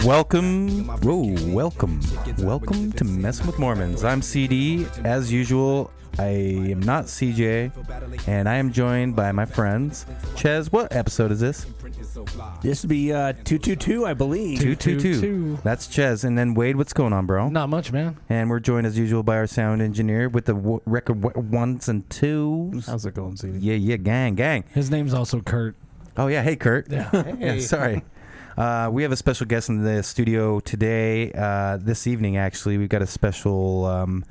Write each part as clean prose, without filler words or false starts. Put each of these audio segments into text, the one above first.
Welcome to Messin with Mormons. I'm CD. As usual, I am not CJ, and I am joined by my friends. Ches, what episode is this? This would be 222, I believe. 222. That's Ches. And then Wade, what's going on, bro? Not much, man. And we're joined as usual by our sound engineer with the record ones and twos. How's it going, CD? Yeah, gang. His name's also Kurt. Oh, yeah. Hey, Kurt. Yeah. Hey. Yeah, sorry. We have a special guest in the studio today, this evening, actually. We've got a special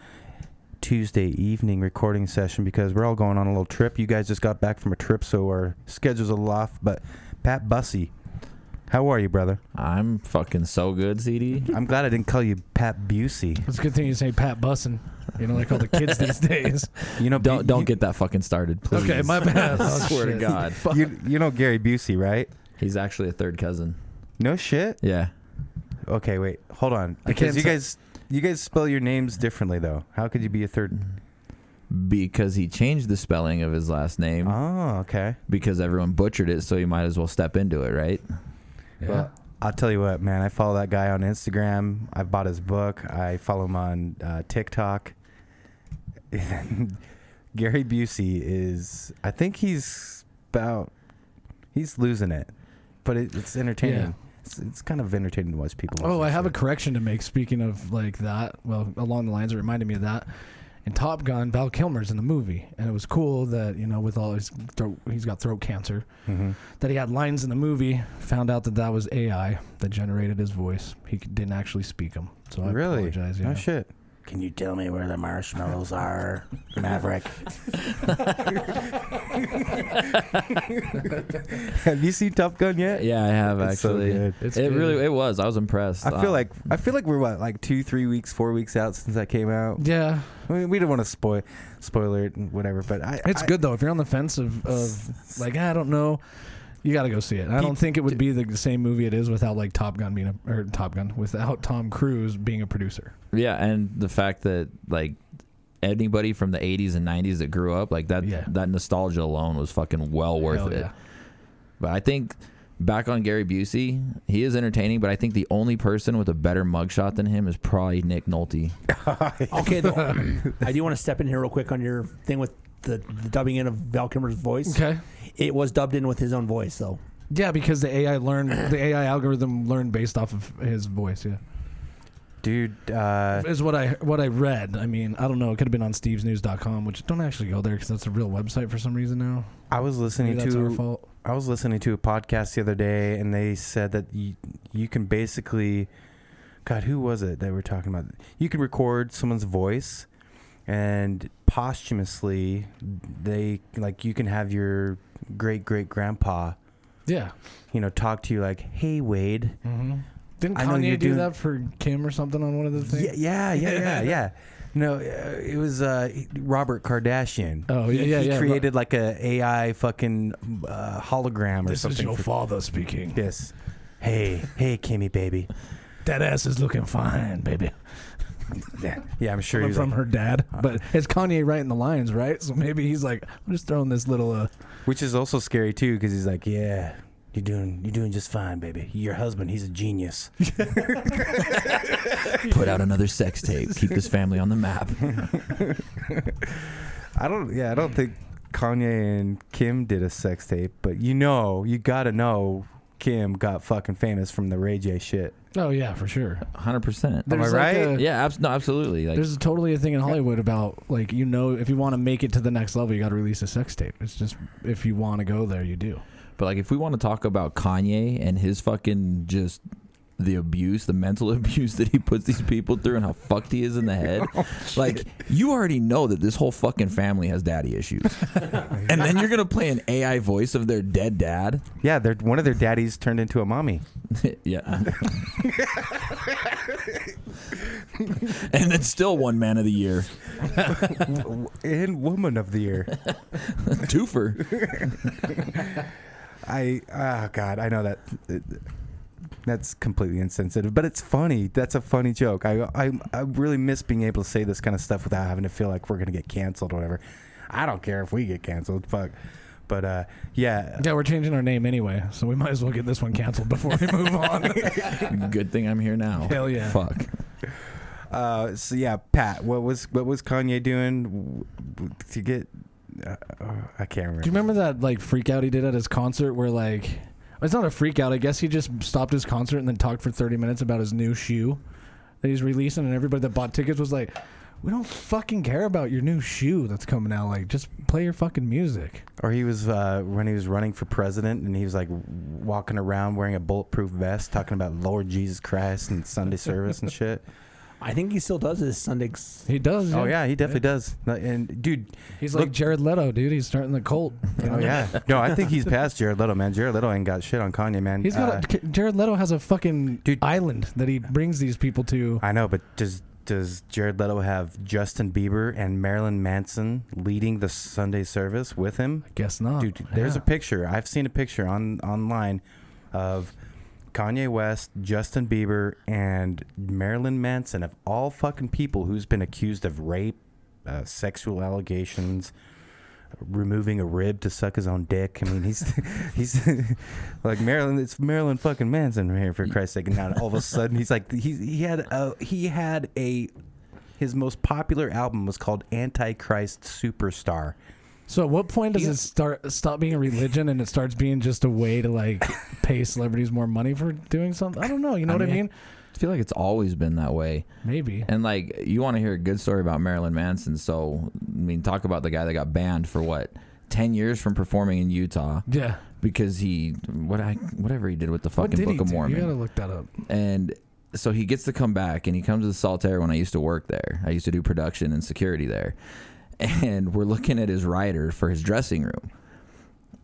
Tuesday evening recording session because we're all going on a little trip. You guys just got back from a trip, so our schedules are a little off. But Pat Busse, how are you, brother? I'm fucking so good, CD. I'm glad I didn't call you Pat Busse. It's a good thing you say Pat Bussin'. You know, like all the kids these days. You know, don't get that fucking started, please. Okay, my bad. I swear to God. You know Gary Busse, right? He's actually a third cousin. No shit? Yeah. Okay, wait. Hold on. Because you guys spell your names differently, though. How could you be a third? Because he changed the spelling of his last name. Oh, okay. Because everyone butchered it, so you might as well step into it, right? Yeah. Well, I'll tell you what, man. I follow that guy on Instagram. I bought his book. I follow him on TikTok. Gary Busse is, I think he's losing it. But it's entertaining. Yeah. It's kind of entertaining to watch people. Oh, I have a correction to make. Speaking of like that, well, along the lines, it reminded me of that. In Top Gun, Val Kilmer's in the movie, and it was cool that, you know, with all his throat, he's got throat cancer, that he had lines in the movie. Found out that was AI that generated his voice. He didn't actually speak them. So I apologize. Yeah. Oh shit. Can you tell me where the marshmallows are, Maverick? Have you seen Top Gun yet? Yeah, I have actually. So it was. I was impressed. I feel like we're like 2, 3 weeks, 4 weeks out since that came out. Yeah. I mean, we don't want to spoiler it and whatever, but it's good though. If you're on the fence of like, I don't know, you got to go see it. I don't think it would be the same movie it is without like without Tom Cruise being a producer. Yeah, and the fact that like anybody from the 80s and 90s that grew up like that, that nostalgia alone was fucking well worth it. Yeah. But I think back on Gary Busse, he is entertaining, but I think the only person with a better mugshot than him is probably Nick Nolte. Okay, I do want to step in here real quick on your thing with the dubbing in of Val Kilmer's voice. Okay. It was dubbed in with his own voice, though. Yeah, because the AI algorithm learned based off of his voice. Yeah, dude, is what I read. I mean, I don't know. It could have been on stevesnews.com, which don't actually go there because that's a real website for some reason now. I was listening to a podcast the other day, and they said that you can basically, God, who was it that we're talking about? You can record someone's voice, and posthumously, you can have your great-great-grandpa, talk to you like, hey, Wade. Mm-hmm. Didn't Kanye do that for Kim or something on one of the things? Yeah. No, it was Robert Kardashian. Oh, yeah, He created like a AI fucking hologram or something. This is your father speaking. Yes. Hey, Kimmy, baby. That ass is looking fine, baby. Yeah, I'm sure from her dad. But it's Kanye writing the lines, right? So maybe he's like, I'm just throwing this little... Which is also scary, too, because he's like, yeah, you're doing just fine, baby. Your husband, he's a genius. Put out another sex tape. Keep this family on the map. I don't think Kanye and Kim did a sex tape, but you gotta know Kim got fucking famous from the Ray J shit. Oh yeah, for sure, 100%. Am I right? Yeah, absolutely. Like, there's totally a thing in Hollywood about like if you want to make it to the next level, you got to release a sex tape. It's just if you want to go there, you do. But like, if we want to talk about Kanye and his fucking just the mental abuse that he puts these people through and how fucked he is in the head, like, you already know that this whole fucking family has daddy issues. And then you're going to play an AI voice of their dead dad? Yeah, one of their daddies turned into a mommy. Yeah. And then still one man of the year. And woman of the year. Twofer. God, I know that. That's completely insensitive, but it's funny. That's a funny joke. I really miss being able to say this kind of stuff without having to feel like we're gonna get canceled or whatever. I don't care if we get canceled. Fuck. But yeah. Yeah, we're changing our name anyway, so we might as well get this one canceled before we move on. Good thing I'm here now. Hell yeah. Fuck. So yeah, Pat, what was Kanye doing to get? I can't remember. Do you remember that like freak out he did at his concert where like it's not a freak out, I guess he just stopped his concert and then talked for 30 minutes about his new shoe that he's releasing, and everybody that bought tickets was like, we don't fucking care about your new shoe that's coming out, like just play your fucking music. Or he was when he was running for president and he was like walking around wearing a bulletproof vest talking about Lord Jesus Christ and Sunday service and shit. I think he still does his Sundays. He does. Oh yeah, he definitely does. And dude, he's like Jared Leto, dude. He's starting the cult. Oh yeah. No, I think he's past Jared Leto, man. Jared Leto ain't got shit on Kanye, man. He's got Jared Leto has a fucking island that he brings these people to. I know, but does Jared Leto have Justin Bieber and Marilyn Manson leading the Sunday service with him? I guess not. Dude, there's a picture. I've seen a picture online of Kanye West, Justin Bieber, and Marilyn Manson, of all fucking people who's been accused of rape, sexual allegations, removing a rib to suck his own dick. I mean, he's like Marilyn. It's Marilyn fucking Manson right here, for Christ's sake. And now all of a sudden he's like he had his most popular album was called Antichrist Superstar. So at what point does it stop being a religion and it starts being just a way to like pay celebrities more money for doing something? I don't know. You know what I mean? I feel like it's always been that way. Maybe. And like, you want to hear a good story about Marilyn Manson. So, I mean, talk about the guy that got banned for what? 10 years from performing in Utah. Yeah. Because whatever he did with the fucking Book of Mormon. You gotta look that up. And so he gets to come back, and he comes to the Saltaire when I used to work there. I used to do production and security there. And we're looking at his rider for his dressing room.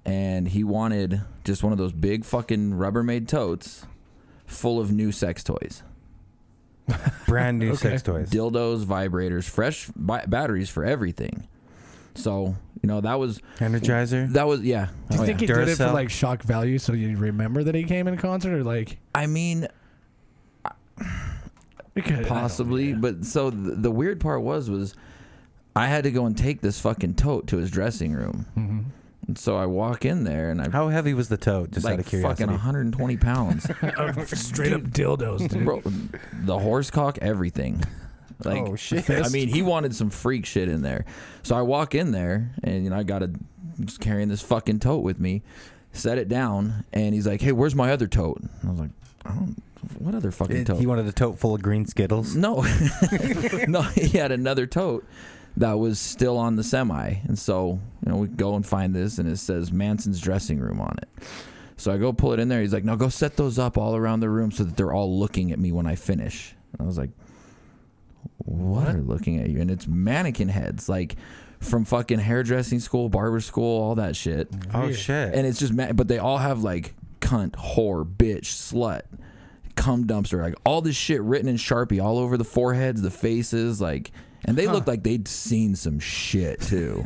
And he wanted just one of those big fucking Rubbermaid totes full of new sex toys. Brand new sex toys. Dildos, vibrators, fresh batteries for everything. So, you know, that was... Energizer? That was, yeah. Do you think he did it for like shock value so you remember that he came in concert, or like... I mean... Possibly, but so the weird part was I had to go and take this fucking tote to his dressing room. Mm-hmm. And so I walk in there, and how heavy was the tote? Just like out of curiosity. fucking 120 pounds. Straight up dildos, dude. Bro, the horse cock, everything. Like, oh shit! I mean, he wanted some freak shit in there. So I walk in there, and you know, I gotta just carrying this fucking tote with me. Set it down, and he's like, "Hey, where's my other tote?" And I was like, "I don't." What other fucking tote? He wanted a tote full of green Skittles? No. No, he had another tote that was still on the semi. And so, you know, we go and find this, and it says Manson's dressing room on it. So I go pull it in there. He's like, no, go set those up all around the room so that they're all looking at me when I finish. And I was like, what are looking at you? And it's mannequin heads, like from fucking hairdressing school, barber school, all that shit. Oh, shit. And it's just, but they all have like cunt, whore, bitch, slut, cum dumpster, like all this shit written in Sharpie all over the foreheads, the faces, like, and they look like they'd seen some shit too.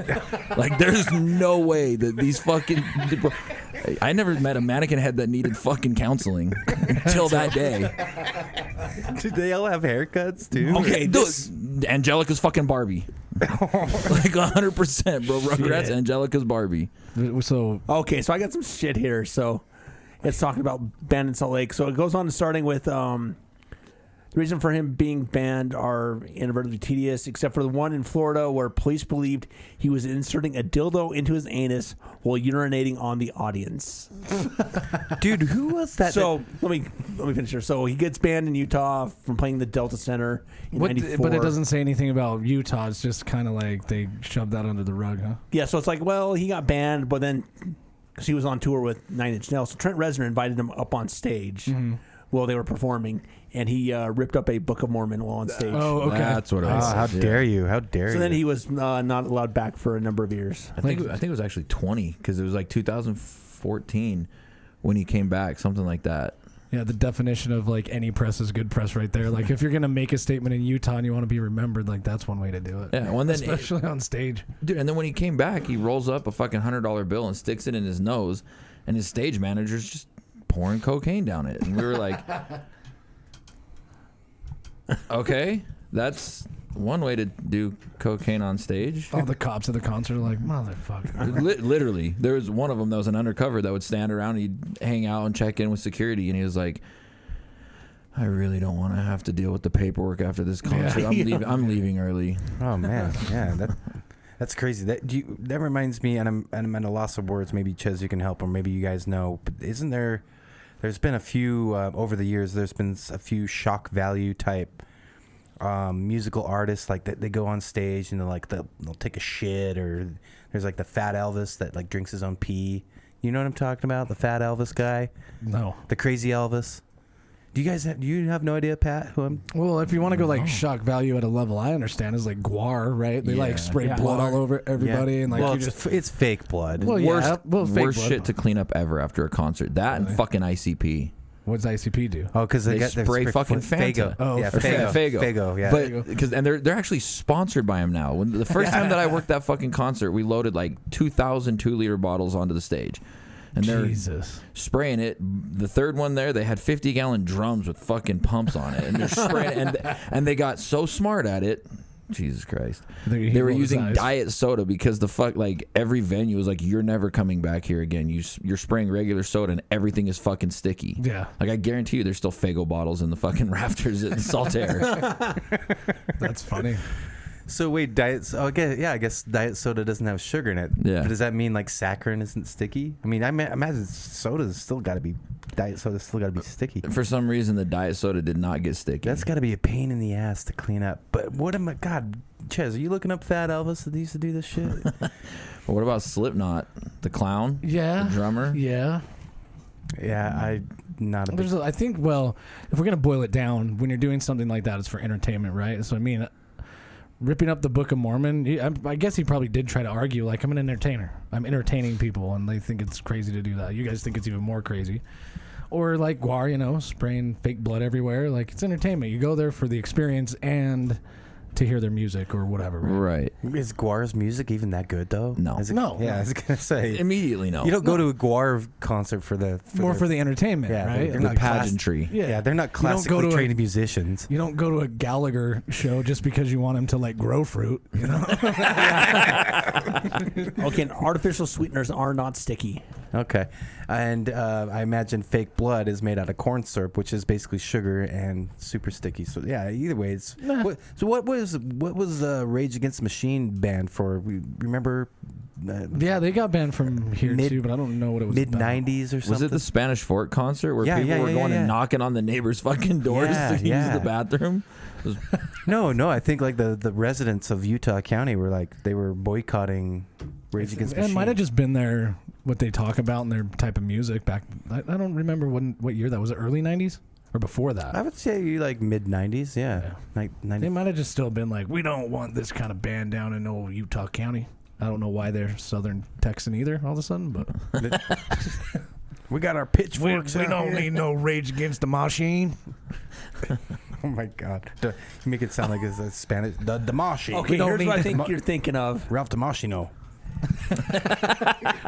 Like, there's no way that these fucking people, I never met a mannequin head that needed fucking counseling until that day. Did they all have haircuts too? Okay, Angelica's fucking Barbie. Like 100%, bro. Rugrats, Angelica's Barbie. So okay, so I got some shit here. So it's talking about banned in Salt Lake. So it goes on to starting with the reason for him being banned are inadvertently tedious, except for the one in Florida where police believed he was inserting a dildo into his anus while urinating on the audience. Dude, who was that? So let me finish here. So he gets banned in Utah from playing the Delta Center in '94. But it doesn't say anything about Utah. It's just kind of like they shoved that under the rug, huh? Yeah, so it's like, well, he got banned, but then because he was on tour with 9 Inch Nails, so Trent Reznor invited him up on stage while they were performing, and he ripped up a Book of Mormon while on stage. Oh, okay. That's what it was. How dare you? How dare you? So then he was not allowed back for a number of years. I think it was actually 20, because it was like 2014 when he came back, something like that. Yeah, the definition of like any press is good press right there. Like if you're gonna make a statement in Utah and you want to be remembered, like that's one way to do it. Yeah, well, then especially on stage, dude. And then when he came back, he rolls up a fucking $100 bill and sticks it in his nose, and his stage manager's just pouring cocaine down it, and we were like, okay, that's one way to do cocaine on stage. all the cops at the concert are like, motherfucker. Literally, there was one of them that was an undercover that would stand around and he'd hang out and check in with security, and he was like, I really don't want to have to deal with the paperwork after this concert. Yeah. I'm leaving early. Oh man, yeah, that's crazy. That reminds me, and I'm at a loss of words. Maybe Ches, you can help, or maybe you guys know. But isn't there's been a few over the years. There's been a few shock value type musical artists like that. They go on stage and they'll take a shit, or there's like the fat Elvis that like drinks his own pee. You know what I'm talking about? The fat Elvis guy. No. The crazy Elvis. Do you have no idea, Pat? Well, if you want to go like shock value at a level I understand is like Guar, right? They like spray blood all over everybody, and like it's fake blood. Well, worst fake shit to clean up ever after a concert. That and fucking ICP. What's ICP do? Oh, because they spray fucking Fanta. Oh, yeah, Fago. Yeah, but and they're actually sponsored by him now. When the first time that I worked that fucking concert, we loaded like 2,000 2-liter bottles onto the stage. And they're spraying it. The third one there, they had 50-gallon drums with fucking pumps on it, and they're spraying. And they got so smart at it. Jesus Christ! They were using diet soda because every venue was like, "You're never coming back here again. You're spraying regular soda, and everything is fucking sticky." Yeah, like I guarantee you, there's still Fago bottles in the fucking rafters at Saltaire. That's funny. So wait, I guess diet soda doesn't have sugar in it. Yeah. But does that mean like saccharin isn't sticky? I mean, I imagine diet soda's still got to be sticky. For some reason, the diet soda did not get sticky. That's got to be a pain in the ass to clean up. But God, Ches, are you looking up Fat Elvis that used to do this shit? Well, what about Slipknot, the clown? Yeah, the drummer. Yeah. Yeah, I think, well, if we're gonna boil it down, when you're doing something like that, it's for entertainment, right? So I mean, ripping up the Book of Mormon, I guess he probably did try to argue, like, I'm an entertainer. I'm entertaining people, and they think it's crazy to do that. You guys think it's even more crazy. Or like Guar, spraying fake blood everywhere. Like, it's entertainment. You go there for the experience and to hear their music or whatever, right? Is Guar's music even that good, though? No. No. Yeah, I was going to say. Immediately, no. You don't go to a Guar concert for the entertainment, right? They're not pageantry. Yeah, they're not classically trained musicians. You don't go to a Gallagher show just because you want him to, like, grow fruit, Okay, and artificial sweeteners are not sticky. Okay. And I imagine fake blood is made out of corn syrup, which is basically sugar and super sticky. So, yeah, either way, it's... What was Rage Against the Machine banned for? Remember? Yeah, they got banned from here too, but I don't know what it was. Mid-90s or something? Was it the Spanish Fort concert where people were going and knocking on the neighbors' fucking doors to use the bathroom? No, I think like the residents of Utah County were like, they were boycotting Rage Against the Machine. It might have just been what they talk about in their type of music back. I don't remember what year that was. It early 90s? Or before that? I would say like mid-90s, yeah. They might have just still been like, we don't want this kind of band down in old Utah County. I don't know why they're Southern Texan either all of a sudden, but... we got our pitchforks. We don't need no Rage Against the Machine. Oh my God. You make it sound like it's a Spanish... The Machine. Okay, here's what I think you're thinking of. Ralph DiMaggio.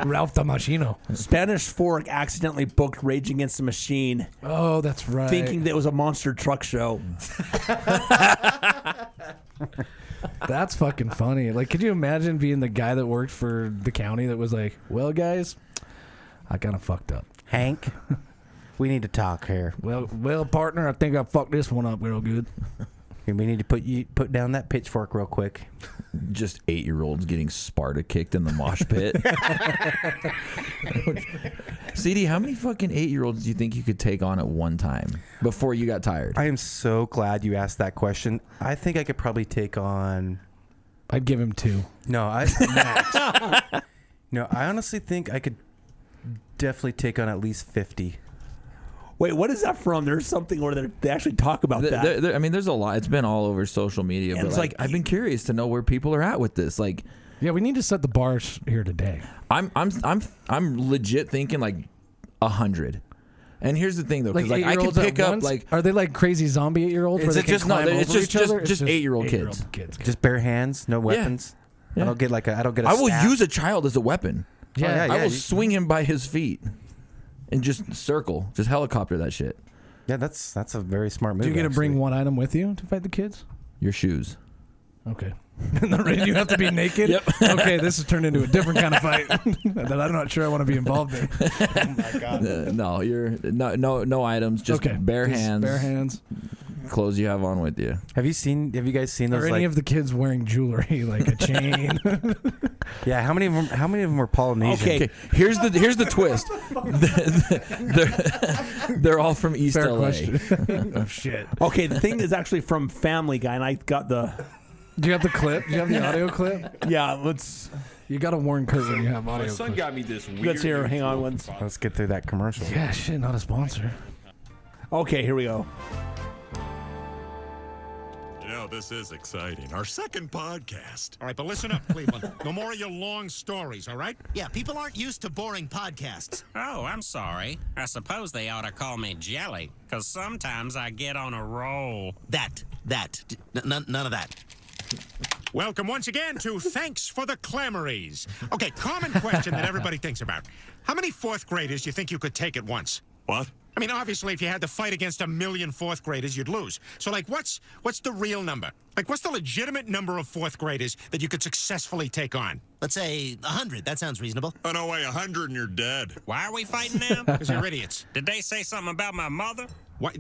Ralph DiMaggio. Spanish Fork accidentally booked Rage Against the Machine. Oh, that's right. Thinking that it was a monster truck show. That's fucking funny. Like, could you imagine being the guy that worked for the county that was like, well, guys, I kind of fucked up. Hank, we need to talk here. Well, partner, I think I fucked this one up real good. We need to put down that pitchfork real quick. Just 8-year-olds getting Sparta kicked in the mosh pit. CD, how many fucking 8-year-olds do you think you could take on at one time before you got tired? I am so glad you asked that question. I think I could probably take on... I'd give him 2. No, No, I honestly think I could definitely take on at least 50. Wait, what is that from? There's something where they actually talk about that. I mean, there's a lot. It's been all over social media, but like I've been curious to know where people are at with this. Like, yeah, we need to set the bars here today. I'm legit thinking like 100. And here's the thing though, because Like I can 8-year-olds at pick up once? like Are they like crazy zombie 8-year-olds? It's where they just can no, climb it's over just each other? just 8-year-old kids. Just bare hands, no weapons. Yeah. I don't get I don't get. A I will staff. use a child as a weapon. Yeah, I will swing him by his feet and just circle, just helicopter that shit. Yeah, that's a very smart move. Do you get to bring actually. one item with you to fight the kids? Your shoes. Okay. You have to be naked? Yep. Okay, this has turned into a different kind of fight that I'm not sure I want to be involved in. Oh my god. No, you're no items, just bare hands. Bare hands. Clothes you have on with you. Have you guys seen those? Are any of the kids wearing jewelry like a chain? Yeah, how many of them are Polynesian? Okay, here's the twist. They're all from East Fair LA. question. Oh shit. Okay, the thing is actually from Family Guy, and I got the. Do you have the clip? Do you have the audio clip? Yeah, let's. You got to warn Kurt when you have audio. My son clips. got me this weird. Let's hear. Hang on once. Let's get through that commercial. Yeah, shit, not a sponsor. Okay, here we go. You know, this is exciting. Our second podcast. All right, but listen up, Cleveland. No more of your long stories, all right? Yeah, people aren't used to boring podcasts. Oh, I'm sorry. I suppose they ought to call me Jelly, because sometimes I get on a roll. None of that. Welcome once again to Thanks for the Clamories. Okay, common question that everybody thinks about. How many fourth graders do you think you could take at once? What? I mean, obviously, if you had to fight against 1 million fourth graders, you'd lose. So, like, what's the real number? Like, what's the legitimate number of fourth graders that you could successfully take on? Let's say 100. That sounds reasonable. Oh, no way, 100 and you're dead. Why are we fighting now? Because you're idiots. Did they say something about my mother? What?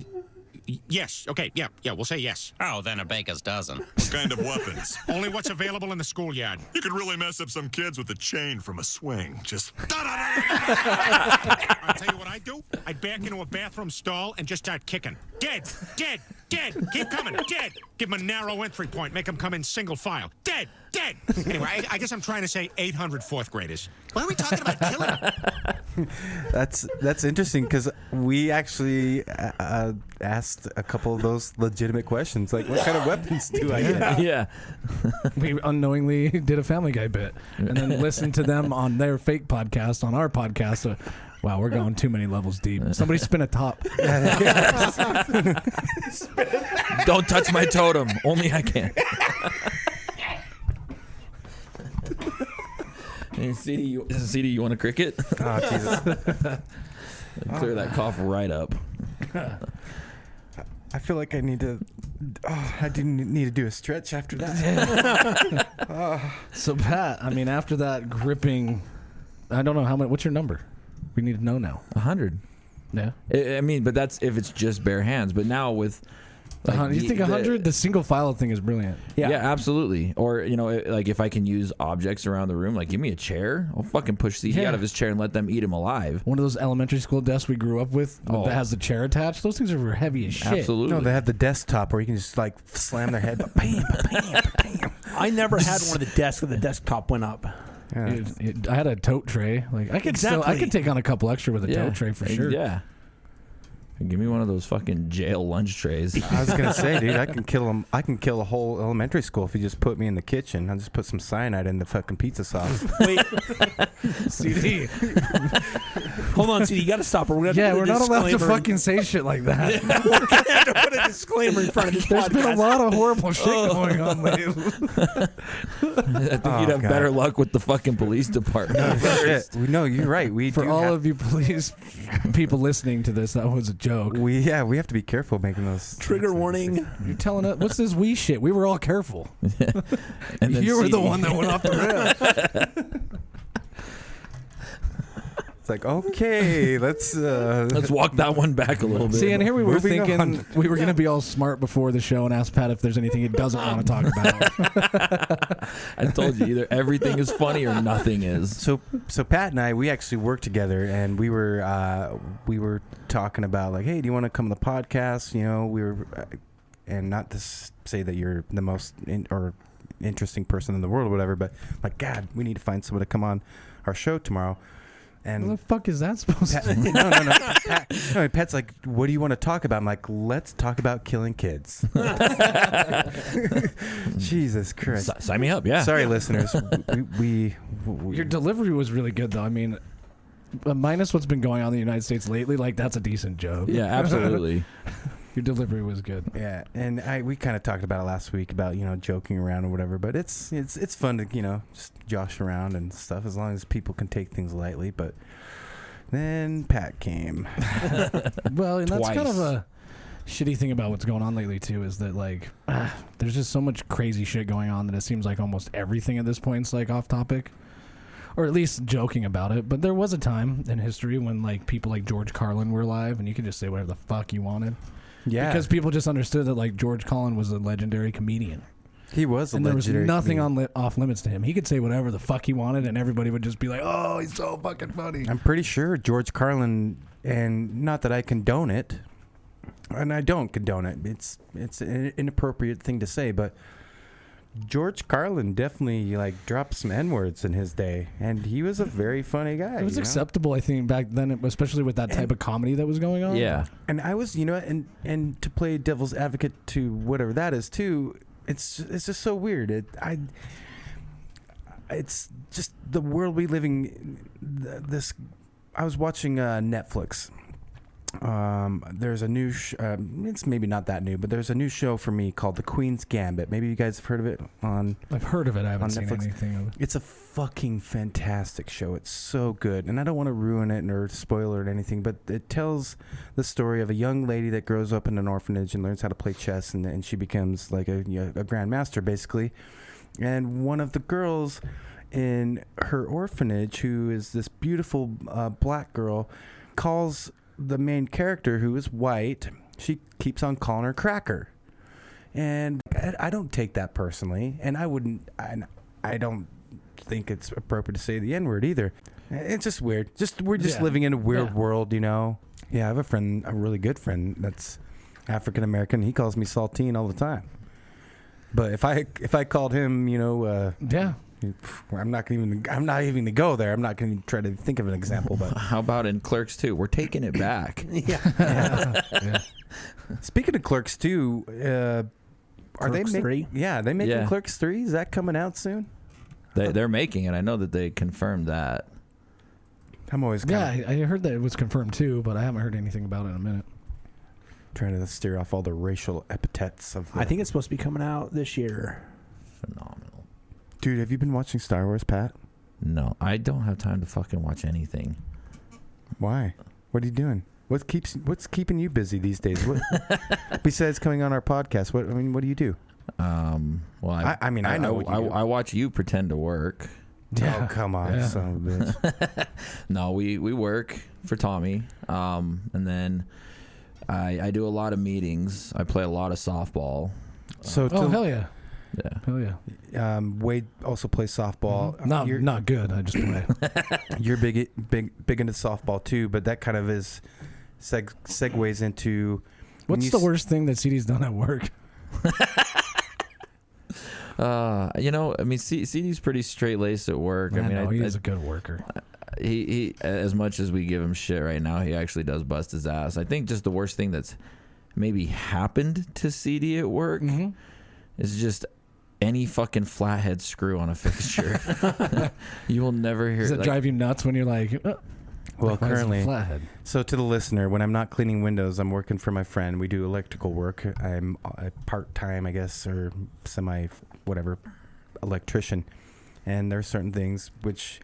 Yes. Okay, yeah, we'll say yes. Oh, then a baker's dozen. What kind of weapons? Only what's available in the schoolyard. You could really mess up some kids with a chain from a swing. Just... I'll tell you what I'd do. I'd back into a bathroom stall and just start kicking. Dead. Keep coming. Dead. Give them a narrow entry point. Make them come in single file. Dead. Anyway, I guess I'm trying to say 800 fourth graders. Why are we talking about killing them? That's interesting because we actually asked a couple of those legitimate questions, like what kind of weapons do I get? Yeah. We unknowingly did a Family Guy bit and then listened to them on their fake podcast, on our podcast. So, wow, we're going too many levels deep. Somebody spin a top. Don't touch my totem. Only I can. Hey, CD, you want a cricket? Oh, Jesus. Clear that cough right up. I feel like I need to. Oh, I do need to do a stretch after that. So, Pat, I mean, after that gripping, I don't know how much. What's your number? We need to know now. 100. Yeah. I mean, but that's if it's just bare hands. But now with, You think 100? The single file thing is brilliant. Yeah, absolutely. Or like if I can use objects around the room, like give me a chair, I'll fucking push CD out of his chair and let them eat him alive. One of those elementary school desks we grew up with that has the chair attached. Those things are heavy as shit. Absolutely. No, they have the desktop where you can just like slam their head. Bam. I never had one of the desks where the desktop went up. Yeah. I had a tote tray. Like I could I could take on a couple extra with a tote tray for sure. Yeah. Give me one of those fucking jail lunch trays. I was gonna say, dude, I can kill them. I can kill a whole elementary school if you just put me in the kitchen. I'll just put some cyanide in the fucking pizza sauce. Wait, CD. hold on, CD. You got to stop. We're not allowed to fucking say shit like that. We're gonna have to put a disclaimer in front of this There's been a podcast. lot of horrible shit going on lately. I think you'd have better luck with the fucking police department. Shit. No, you're right. We For do all have, of you police people listening to this, that was a joke. we have to be careful making those Trigger warning. You're telling us what's this we shit? We were all careful. And then You were the CD. one that went off the rails. It's like, okay, let's walk that one back a little bit. See, and here we were Moving thinking on. we were going to be all smart before the show and ask Pat if there's anything he doesn't want to talk about. I told you, either everything is funny or nothing is. So Pat and I, we actually worked together, and we were talking about like, hey, do you want to come to the podcast? You know, we were, and not to say that you're the most interesting person in the world or whatever, but like, God, we need to find someone to come on our show tomorrow. And What the fuck is that supposed to be? no. Pat's like, what do you want to talk about? I'm like, let's talk about killing kids. Jesus Christ. Sign me up, yeah. Sorry, listeners. We Your delivery was really good, though. I mean, minus what's been going on in the United States lately, like that's a decent joke. Yeah, absolutely. Your delivery was good. Yeah, and we kind of talked about it last week about joking around or whatever, but it's fun to just josh around and stuff as long as people can take things lightly. But then Pat came. Well, and that's Twice. kind of a shitty thing about what's going on lately too, is that like there's just so much crazy shit going on that it seems like almost everything at this point is like off topic, or at least joking about it. But there was a time in history when like people like George Carlin were alive, and you could just say whatever the fuck you wanted. Yeah, because people just understood that like George Carlin was a legendary comedian. He was a and legendary there was nothing comedian. off limits to him. He could say whatever the fuck he wanted, and everybody would just be like, "Oh, he's so fucking funny." I'm pretty sure George Carlin, and not that I condone it, and I don't condone it. It's an inappropriate thing to say, but George Carlin definitely like dropped some N-words in his day, and he was a very funny guy. It was acceptable, I think, back then, especially with that type of comedy that was going on. Yeah. And I was, and to play devil's advocate to whatever that is too, it's just so weird. It's just the world we living. I was watching Netflix. There's a new it's maybe not that new, but there's a new show for me called The Queen's Gambit. Maybe you guys have heard of it I've heard of it. I haven't seen Netflix. anything of it. It's a fucking fantastic show. It's so good, and I don't want to ruin it or spoil it or anything, but it tells the story of a young lady that grows up in an orphanage and learns how to play chess, and she becomes like a grandmaster basically. And one of the girls in her orphanage, who is this beautiful black girl, calls the main character, who is white, she keeps on calling her Cracker. And I don't take that personally, and I don't think it's appropriate to say the N-word either. It's just weird. We're just living in a weird world, Yeah, I have a friend, a really good friend that's African American. He calls me Saltine all the time. But if I called him, Yeah. I'm not even gonna go there. I'm not gonna try to think of an example. But How about in Clerks 2? We're taking it back. Yeah. Speaking of Clerks 2, are they Clerks 3? Yeah, they making Yeah. Clerks 3? Is that coming out soon? They're making it. I know that they confirmed that. I'm always Yeah, I heard that it was confirmed too, but I haven't heard anything about it in a minute. trying to steer off all the racial epithets of. I think it's supposed to be coming out this year. Phenomenal. Dude, have you been watching Star Wars, Pat? No, I don't have time to fucking watch anything. Why? What are you doing? What's keeping you busy these days? What, besides coming on our podcast, what do you do? Well, I mean, I know what you do. I watch you pretend to work. Oh, come on, son of a bitch. No, we work for Tommy, and then I do a lot of meetings. I play a lot of softball. So, Oh, hell yeah. Yeah. Hell yeah. Wade also plays softball. Not good. I just play. You're big into softball too, but that kind of is segues into. What's the worst thing that CD's done at work? I mean, CD's pretty straight laced at work. I mean, he's a good worker. He as much as we give him shit right now, he actually does bust his ass. I think just the worst thing that's maybe happened to CD at work is just any fucking flathead screw on a fixture. You will never hear. Does it drive you nuts when you're like? Well, why is it currently, flathead? so to the listener, when I'm not cleaning windows, I'm working for my friend. We do electrical work. I'm a part-time, I guess, or semi-whatever electrician. And there are certain things which,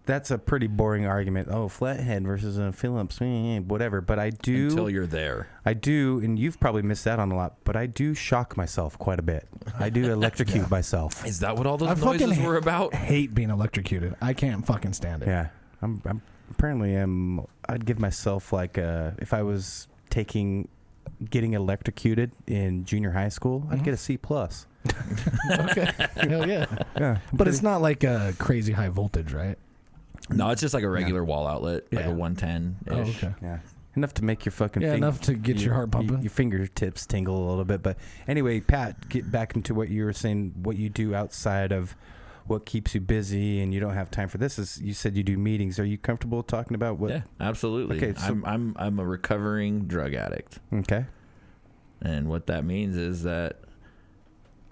that's a pretty boring argument. Oh, flathead versus a Phillips, whatever. But I do. Until you're there. I do, and you've probably missed out on a lot, but I do shock myself quite a bit. I do electrocute myself. Is that what all those I noises fucking were about? hate being electrocuted. I can't fucking stand it. Yeah. I'm apparently I'd give myself like if I was getting electrocuted in junior high school, I'd get a C+. Okay. Hell yeah. Yeah. But it's not like a crazy high voltage, right? No, it's just like a regular wall outlet, like Yeah. a 110. Oh, okay. Yeah. Enough to make your fucking Enough to get your heart pumping. Your fingertips tingle a little bit. But anyway, Pat, get back into what you were saying, what you do outside of what keeps you busy and you don't have time for this. You said you do meetings. Are you comfortable talking about what? Yeah, absolutely. Okay, so- I'm a recovering drug addict. Okay. And what that means is that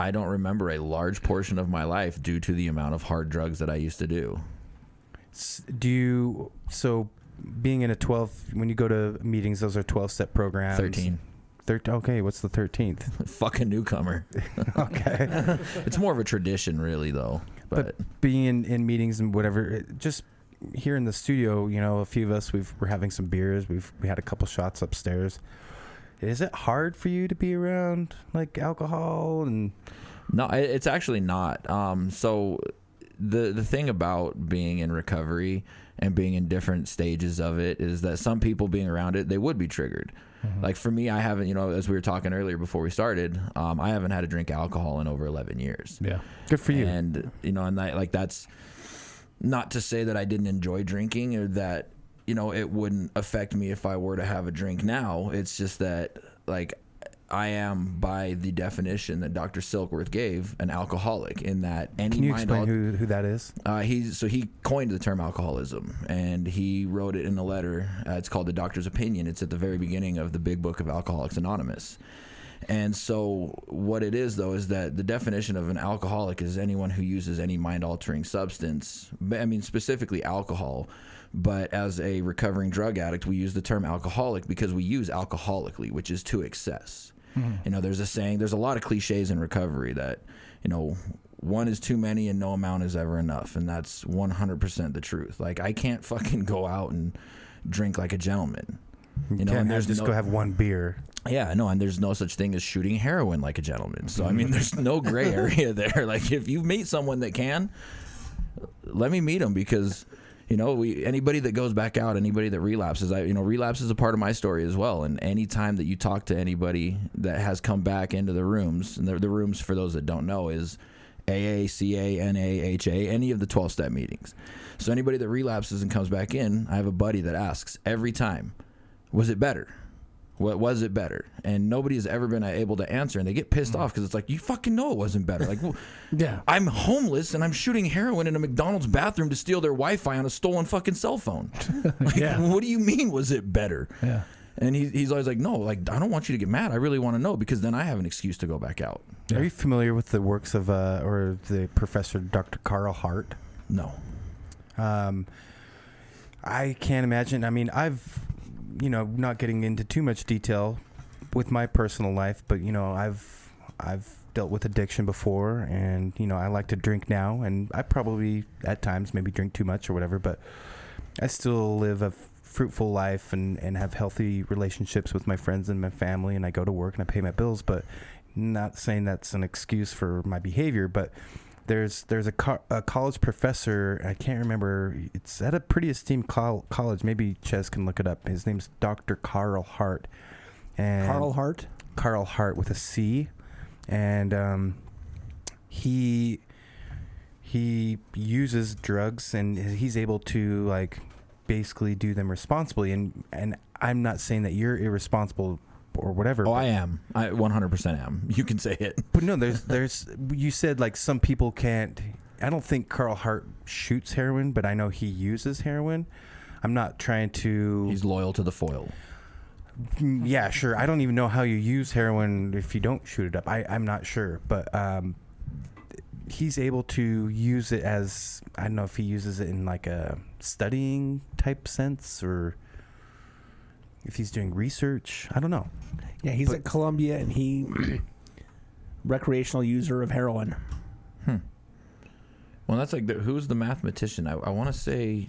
I don't remember a large portion of my life due to the amount of hard drugs that I used to do. Being in a 12, when you go to meetings, those are 12-step programs. 13. Okay, what's the 13th? Fucking newcomer. Okay. It's more of a tradition, really, though. But being in meetings and whatever, just here in the studio, a few of us, we're having some beers. We had a couple shots upstairs. Is it hard for you to be around like alcohol and? No, it's actually not. So the thing about being in recovery and being in different stages of it is that some people being around it, they would be triggered. Mm-hmm. Like for me, I haven't, as we were talking earlier before we started, I haven't had a drink of alcohol in over 11 years. Yeah. Good for you. And, that's not to say that I didn't enjoy drinking or that, it wouldn't affect me if I were to have a drink now. It's just that, I am, by the definition that Dr. Silkworth gave, an alcoholic. In that any Can you mind explain who that is? He coined the term alcoholism, and he wrote it in a letter. It's called The Doctor's Opinion. It's at the very beginning of the big book of Alcoholics Anonymous. And so what it is, though, is that the definition of an alcoholic is anyone who uses any mind-altering substance. I mean, specifically alcohol. But as a recovering drug addict, we use the term alcoholic because we use alcoholically, which is to excess. Mm-hmm. There's a saying, there's a lot of cliches in recovery that, one is too many and no amount is ever enough. And that's 100% the truth. Like, I can't fucking go out and drink like a gentleman. And there's just go have one beer. Yeah, no, and there's no such thing as shooting heroin like a gentleman. So, I mean, there's no gray area there. Like, if you meet someone that can, let me meet them because... anybody that goes back out, anybody that relapses, relapse is a part of my story as well. And any time that you talk to anybody that has come back into the rooms, and the rooms for those that don't know is AA, CA, NA, HA, any of the 12-step meetings. So anybody that relapses and comes back in, I have a buddy that asks every time, was it better? What was it better? And nobody has ever been able to answer, and they get pissed off because it's like, you fucking know it wasn't better. Like, well, yeah, I'm homeless and I'm shooting heroin in a McDonald's bathroom to steal their Wi-Fi on a stolen fucking cell phone. Like, yeah. What do you mean, was it better? Yeah. And he's always like, no, like, I don't want you to get mad. I really want to know because then I have an excuse to go back out. Yeah. Are you familiar with the works of or the professor Dr. Carl Hart? No. I can't imagine. I mean, I've not getting into too much detail with my personal life, but I've dealt with addiction before, and I like to drink now, and I probably at times maybe drink too much or whatever, but I still live a fruitful life and have healthy relationships with my friends and my family, and I go to work and I pay my bills. But not saying that's an excuse for my behavior, but there's a college professor, I can't remember, it's at a pretty esteemed college, maybe Ches can look it up. His name's Dr. Carl Hart. And Carl Hart? Carl Hart with a C. And he uses drugs, and he's able to basically do them responsibly. And I'm not saying that you're irresponsible or whatever. Oh, I am. I 100% am. You can say it. But no, there's you said some people can't. I don't think Carl Hart shoots heroin, but I know he uses heroin. I'm not trying to. He's loyal to the foil. Yeah, sure. I don't even know how you use heroin if you don't shoot it up. I'm not sure, but he's able to use it as, I don't know if he uses it in a studying type sense or if he's doing research. I don't know. Yeah, he's at Columbia, and he recreational user of heroin. Well, that's who's the mathematician? I want to say.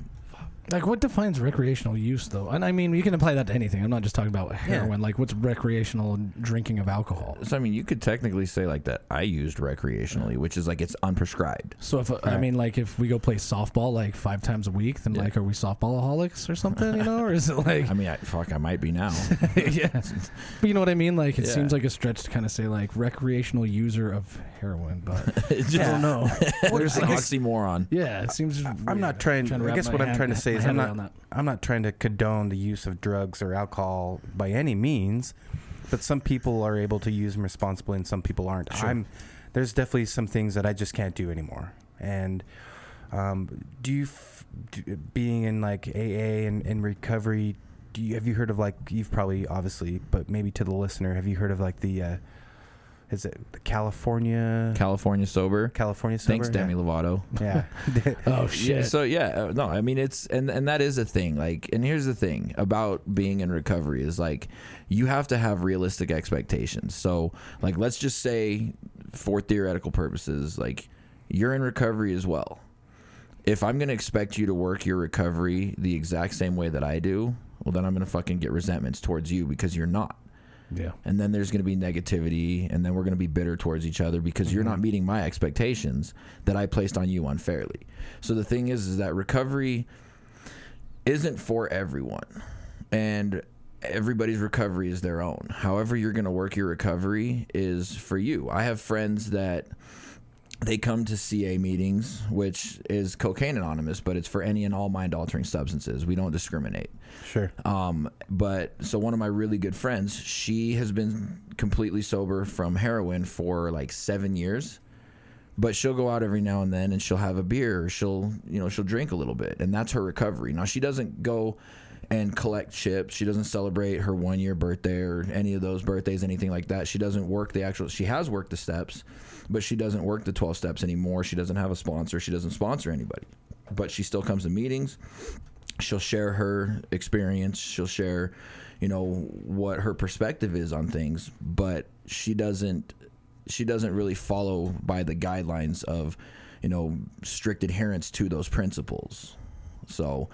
What defines recreational use, though? And I mean, you can apply that to anything. I'm not just talking about heroin. Yeah. What's recreational drinking of alcohol? So, I mean, you could technically say that I used recreationally, which is it's unprescribed. So, if we go play softball 5 times a week, then are we softballaholics or something, or is it I mean, I might be now. Yeah. But you know what I mean? It seems like a stretch to kind of say recreational user of heroin, but I don't know. There's an oxymoron. Yeah, it seems. I'm not trying. I guess what I'm trying to say is I'm not trying to condone the use of drugs or alcohol by any means, but some people are able to use them responsibly and some people aren't. Sure. There's definitely some things that I just can't do anymore. And being in AA and recovery, have you heard of you've probably obviously, but maybe to the listener, have you heard of the is it California Sober. California Sober. Thanks, Demi Lovato. Yeah. Oh shit. Yeah, so yeah, no, I mean it's and that is a thing. Like, and here's the thing about being in recovery is like you have to have realistic expectations. So like, let's just say for theoretical purposes, like you're in recovery as well. If I'm gonna expect you to work your recovery the exact same way that I do, well then I'm gonna fucking get resentments towards you because you're not. Yeah. And then there's going to be negativity, and then we're going to be bitter towards each other because you're not meeting my expectations that I placed on you unfairly. So the thing is that recovery isn't for everyone, and everybody's recovery is their own. However you're going to work your recovery is for you. I have friends that they come to CA meetings, which is Cocaine Anonymous, but it's for any and all mind-altering substances. We don't discriminate. Sure. But so one of my really good friends, she has been completely sober from heroin for like 7 years, but she'll go out every now and then and she'll have a beer, or she'll drink a little bit, and that's her recovery. Now she doesn't go and collect chips. She doesn't celebrate her 1 year birthday or any of those birthdays, anything like that. She doesn't work she has worked the steps, but she doesn't work the 12 steps anymore. She doesn't have a sponsor. She doesn't sponsor anybody, but she still comes to meetings. She'll share her experience. She'll share, what her perspective is on things, but she doesn't really follow by the guidelines of, strict adherence to those principles. So,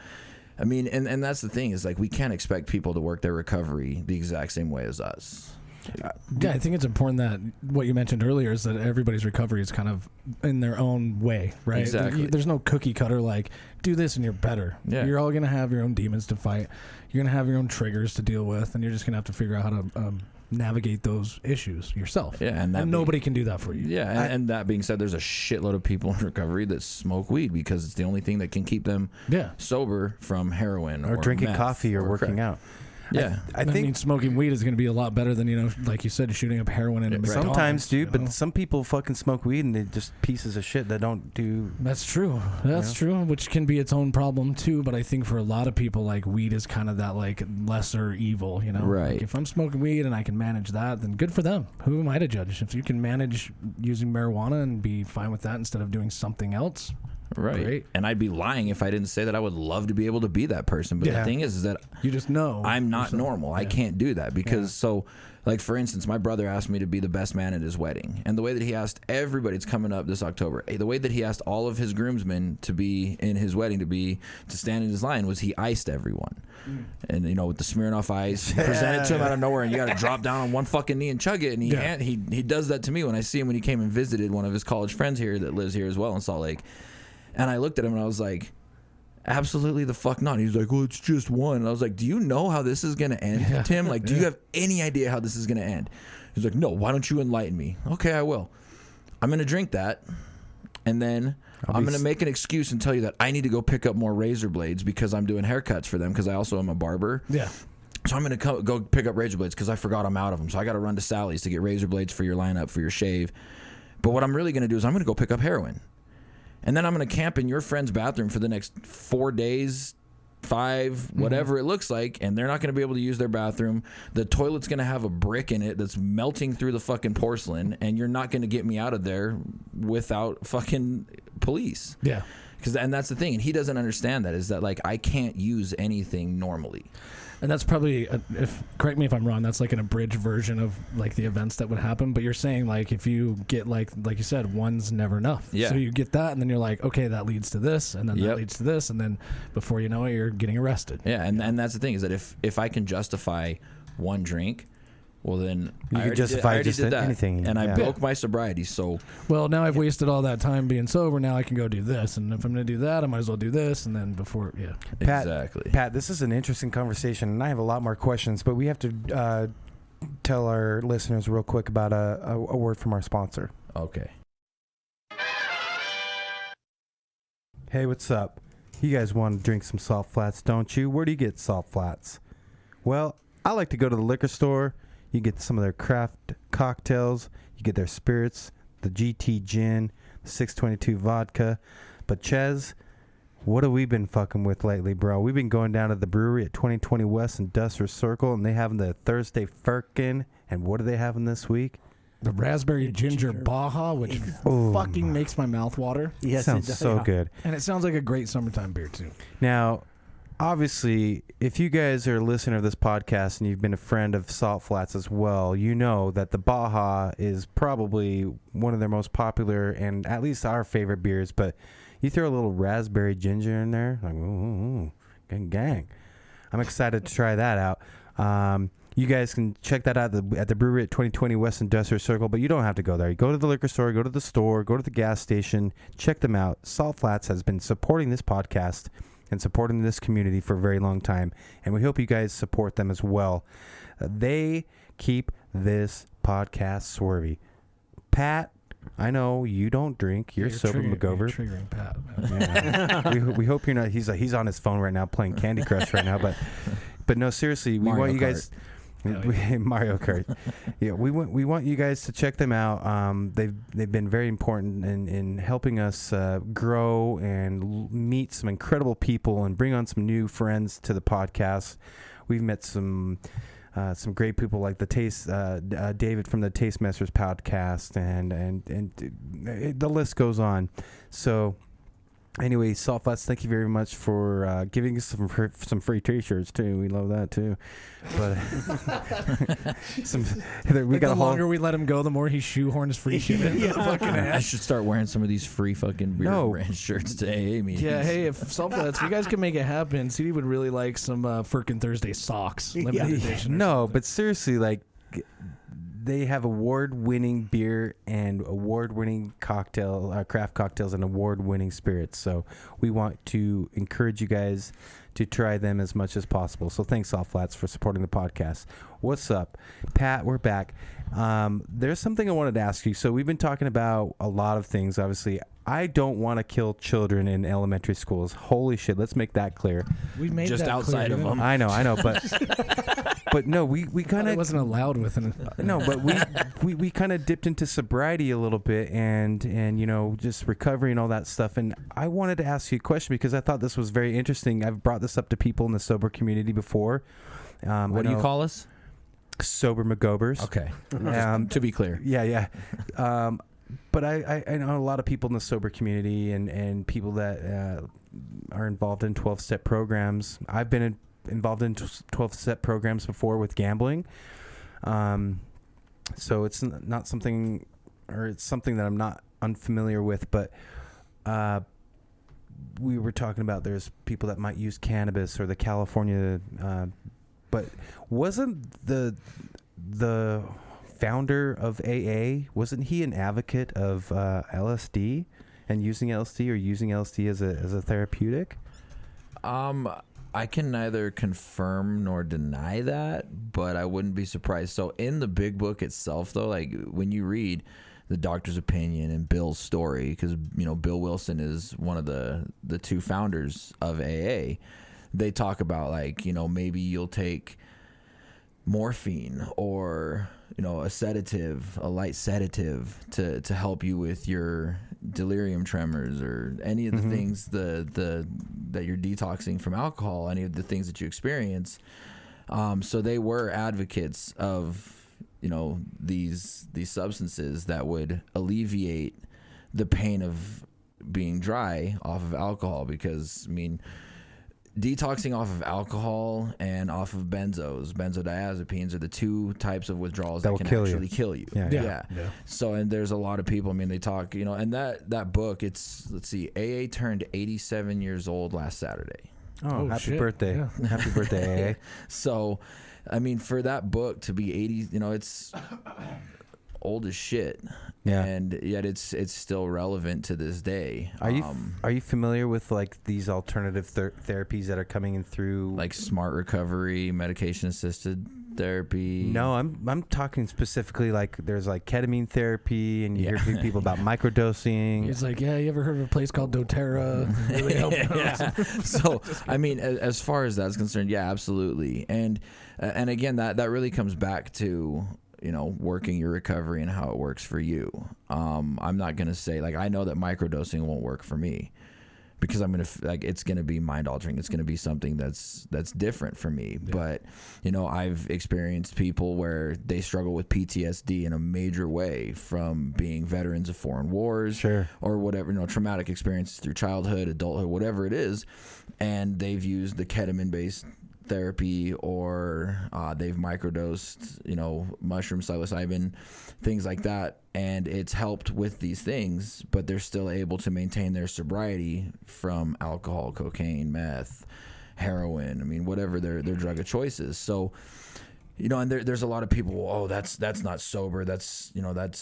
I mean, and that's the thing is like we can't expect people to work their recovery the exact same way as us. Yeah, I think it's important that what you mentioned earlier is that everybody's recovery is kind of in their own way, right? Exactly. There's no cookie cutter like, do this and you're better. Yeah. You're all going to have your own demons to fight. You're going to have your own triggers to deal with, and you're just going to have to figure out how to navigate those issues yourself. Yeah, and nobody can do that for you. Yeah, and that being said, there's a shitload of people in recovery that smoke weed because it's the only thing that can keep them sober from heroin or drinking meth coffee or working crack. out. Yeah, I think smoking weed is going to be a lot better than like you said, shooting up heroin in McDonald's. Sometimes, dude, but some people fucking smoke weed and they're just pieces of shit that don't do. That's true. That's true, which can be its own problem too. But I think for a lot of people, like weed is kind of that like lesser evil, Right. Like if I'm smoking weed and I can manage that, then good for them. Who am I to judge? If you can manage using marijuana and be fine with that instead of doing something else. Right. Great. And I'd be lying if I didn't say that I would love to be able to be that person. But the thing is that you just know I'm not normal. I can't do that because like for instance, my brother asked me to be the best man at his wedding. And the way that he asked everybody, it's coming up this October, the way that he asked all of his groomsmen to be in his wedding, to stand in his line was he iced everyone. And with the Smirnoff Ice, present it to him out of nowhere, and you got to drop down on one fucking knee and chug it. And he does that to me when I see him when he came and visited one of his college friends here that lives here as well in Salt Lake. And I looked at him and I was like, absolutely the fuck not. He's like, well, it's just one. And I was like, do you know how this is going to end, Tim? Like, do you have any idea how this is going to end? He's like, no, why don't you enlighten me? Okay, I will. I'm going to drink that. And then I'm going to make an excuse and tell you that I need to go pick up more razor blades because I'm doing haircuts for them because I also am a barber. Yeah. So I'm going to go pick up razor blades because I forgot I'm out of them. So I got to run to Sally's to get razor blades for your lineup, for your shave. But what I'm really going to do is I'm going to go pick up heroin. And then I'm going to camp in your friend's bathroom for the next 4 days, 5, whatever it looks like, and they're not going to be able to use their bathroom. The toilet's going to have a brick in it that's melting through the fucking porcelain, and you're not going to get me out of there without fucking police. Yeah. And that's the thing, and he doesn't understand that, is that, like, I can't use anything normally. And that's probably, correct me if I'm wrong, that's like an abridged version of like the events that would happen. But you're saying like if you get like you said, one's never enough. Yeah. So you get that, and then you're like, okay, that leads to this, and then that leads to this, and then before you know it, you're getting arrested. Yeah, and that's the thing is that if I can justify one drink, well then you can justify just anything, and I broke my sobriety. So well, now I've wasted all that time being sober. Now I can go do this, and if I'm going to do that, I might as well do this, and then before, exactly. Pat, this is an interesting conversation, and I have a lot more questions, but we have to tell our listeners real quick about a word from our sponsor. Okay. Hey, what's up? You guys want to drink some salt flats, don't you? Where do you get salt flats? Well, I like to go to the liquor store. You get some of their craft cocktails. You get their spirits, the GT gin, the 622 vodka. But Ches, what have we been fucking with lately, bro? We've been going down to the brewery at 2020 West Industrial Circle, and they having the Thursday Firkin. And what are they having this week? the raspberry ginger Baja, which fucking makes my mouth water. Yes, Sounds it does. so good. And it sounds like a great summertime beer, too. Now, obviously, if you guys are a listener of this podcast and you've been a friend of Salt Flats as well, you know that the Baja is probably one of their most popular and at least our favorite beers. But you throw a little raspberry ginger in there, like, ooh, gang. I'm excited to try that out. You guys can check that out at the brewery at 2020 West Industrial Circle, but you don't have to go there. You go to the liquor store, go to the store, go to the gas station, check them out. Salt Flats has been supporting this podcast and supporting this community for a very long time, and we hope you guys support them as well. They keep this podcast swervy. Pat, I know you don't drink. You're sober, McGover. You're triggering Pat. Yeah. we hope you're not. He's on his phone right now playing Candy Crush right now, but no, seriously, we want you guys. Mario Kart. Yeah, we want you guys to check them out. They've been very important in helping us grow and meet some incredible people and bring on some new friends to the podcast. We've met some great people like David from the Taste Masters podcast, and the list goes on. So. Anyway, Salt Flats, thank you very much for giving us some free T-shirts too. We love that too. But the longer we let him go, the more he shoehorns free shit in. I should start wearing some of these free fucking Beer Ranch shirts to AA meetings. Yeah, hey, if Salt Flats, you guys can make it happen, CD would really like some Firkin Thursday socks, limited edition. No, but seriously, like. They have award-winning beer and award-winning craft cocktails and award-winning spirits. So we want to encourage you guys to try them as much as possible. So thanks, Salt Flats, for supporting the podcast. What's up? Pat, we're back. There's something I wanted to ask you. So we've been talking about a lot of things, obviously. I don't want to kill children in elementary schools. Holy shit, let's make that clear. We made just that outside clear, of them. I know, but but no, we kind of it wasn't allowed within. No, but we kind of dipped into sobriety a little bit and just recovery and all that stuff. And I wanted to ask you a question because I thought this was very interesting. I've brought this up to people in the sober community before. What do you call us? Sober McGobers. Okay. To be clear. Yeah. But I know a lot of people in the sober community and people that are involved in 12-step programs. I've been involved in 12-step programs before with gambling. So it's not something, or it's something that I'm not unfamiliar with, but we were talking about there's people that might use cannabis or the California, but wasn't the founder of AA, wasn't he an advocate of LSD and using LSD or using LSD as a therapeutic? I can neither confirm nor deny that, but I wouldn't be surprised. So in the big book itself, though, like when you read the doctor's opinion and Bill's story, because Bill Wilson is one of the two founders of AA, they talk about maybe you'll take morphine or a sedative, a light sedative to help you with your delirium tremors or any of the things that you're detoxing from alcohol, any of the things that you experience. So they were advocates of these substances that would alleviate the pain of being dry off of alcohol, because detoxing off of alcohol and off of benzodiazepines are the two types of withdrawals that can actually kill you. Yeah. So, and there's a lot of people, they talk, and that book, let's see, AA turned 87 years old last Saturday. Oh, happy birthday. Yeah. Happy birthday, AA. So, for that book to be 80, it's old as shit. Yeah. And yet it's still relevant to this day. Are you familiar with these alternative therapies that are coming in through like smart recovery, medication assisted therapy? No, I'm talking specifically there's ketamine therapy, and you hear people about microdosing. It's you ever heard of a place called doTERRA? Really yeah. So as far as that's concerned, yeah, absolutely. And again, that really comes back to working your recovery and how it works for you. I'm not going to say, I know that microdosing won't work for me, because I'm it's gonna be mind altering. It's gonna be something that's different for me. Yeah. But I've experienced people where they struggle with PTSD in a major way from being veterans of foreign wars, or whatever, traumatic experiences through childhood, adulthood, whatever it is, and they've used the ketamine based therapy, or they've microdosed, mushroom, psilocybin, things like that, and it's helped with these things, but they're still able to maintain their sobriety from alcohol, cocaine, meth, heroin. I mean, whatever their drug of choice is. So, and there's a lot of people, oh, that's not sober, that's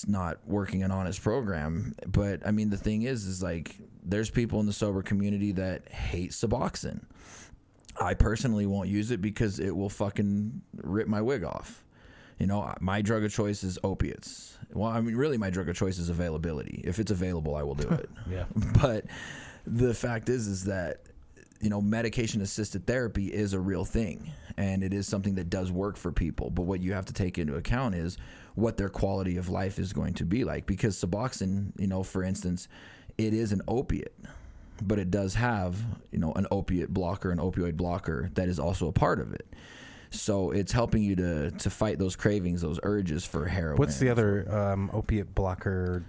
not working an honest program. But I mean, the thing is like, there's people in the sober community that hate Suboxone. I personally won't use it because it will fucking rip my wig off. My drug of choice is opiates. Well, I mean, really, my drug of choice is availability. If it's available, I will do it. Yeah. But the fact is that, medication-assisted therapy is a real thing, and it is something that does work for people. But what you have to take into account is what their quality of life is going to be like. Because Suboxone, for instance, it is an opiate, but it does have, an opiate blocker, an opioid blocker that is also a part of it. So it's helping you to fight those cravings, those urges for heroin. What's the other opiate blocker?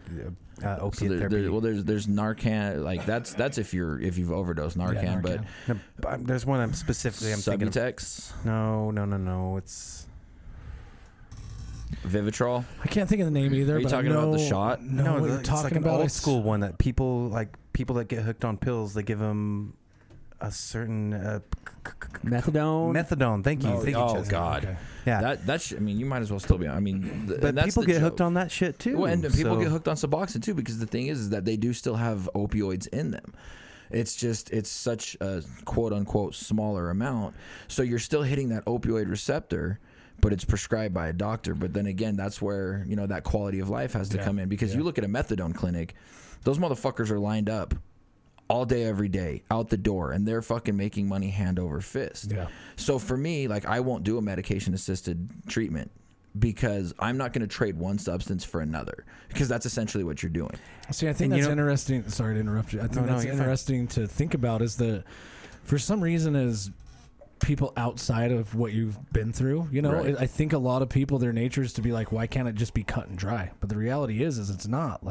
Opiate therapy. There's Narcan. Like that's if you've overdosed Narcan, Narcan. But there's one I'm specifically thinking of. Subutex? No. It's Vivitrol. I can't think of the name either. Are you talking about the shot? No, what you're talking like an about old school one that people that get hooked on pills, they give them a certain methadone. Thank you. Oh God. Okay. Yeah. That's. I mean, you might as well still be. I mean, but people get hooked on that shit too. Well, and people get hooked on Suboxone too, because the thing is that they do still have opioids in them. It's such a quote unquote smaller amount, so you're still hitting that opioid receptor, but it's prescribed by a doctor. But then again, that's where that quality of life has to come in, because you look at a methadone clinic, those motherfuckers are lined up all day, every day, out the door, and they're fucking making money hand over fist. Yeah. So for me, I won't do a medication-assisted treatment because I'm not going to trade one substance for another, because that's essentially what you're doing. See, I think that's interesting. Sorry to interrupt you. I think that's interesting to think about, is that for some reason, as people outside of what you've been through, right. I think a lot of people, their nature is to be like, why can't it just be cut and dry? But the reality is it's not.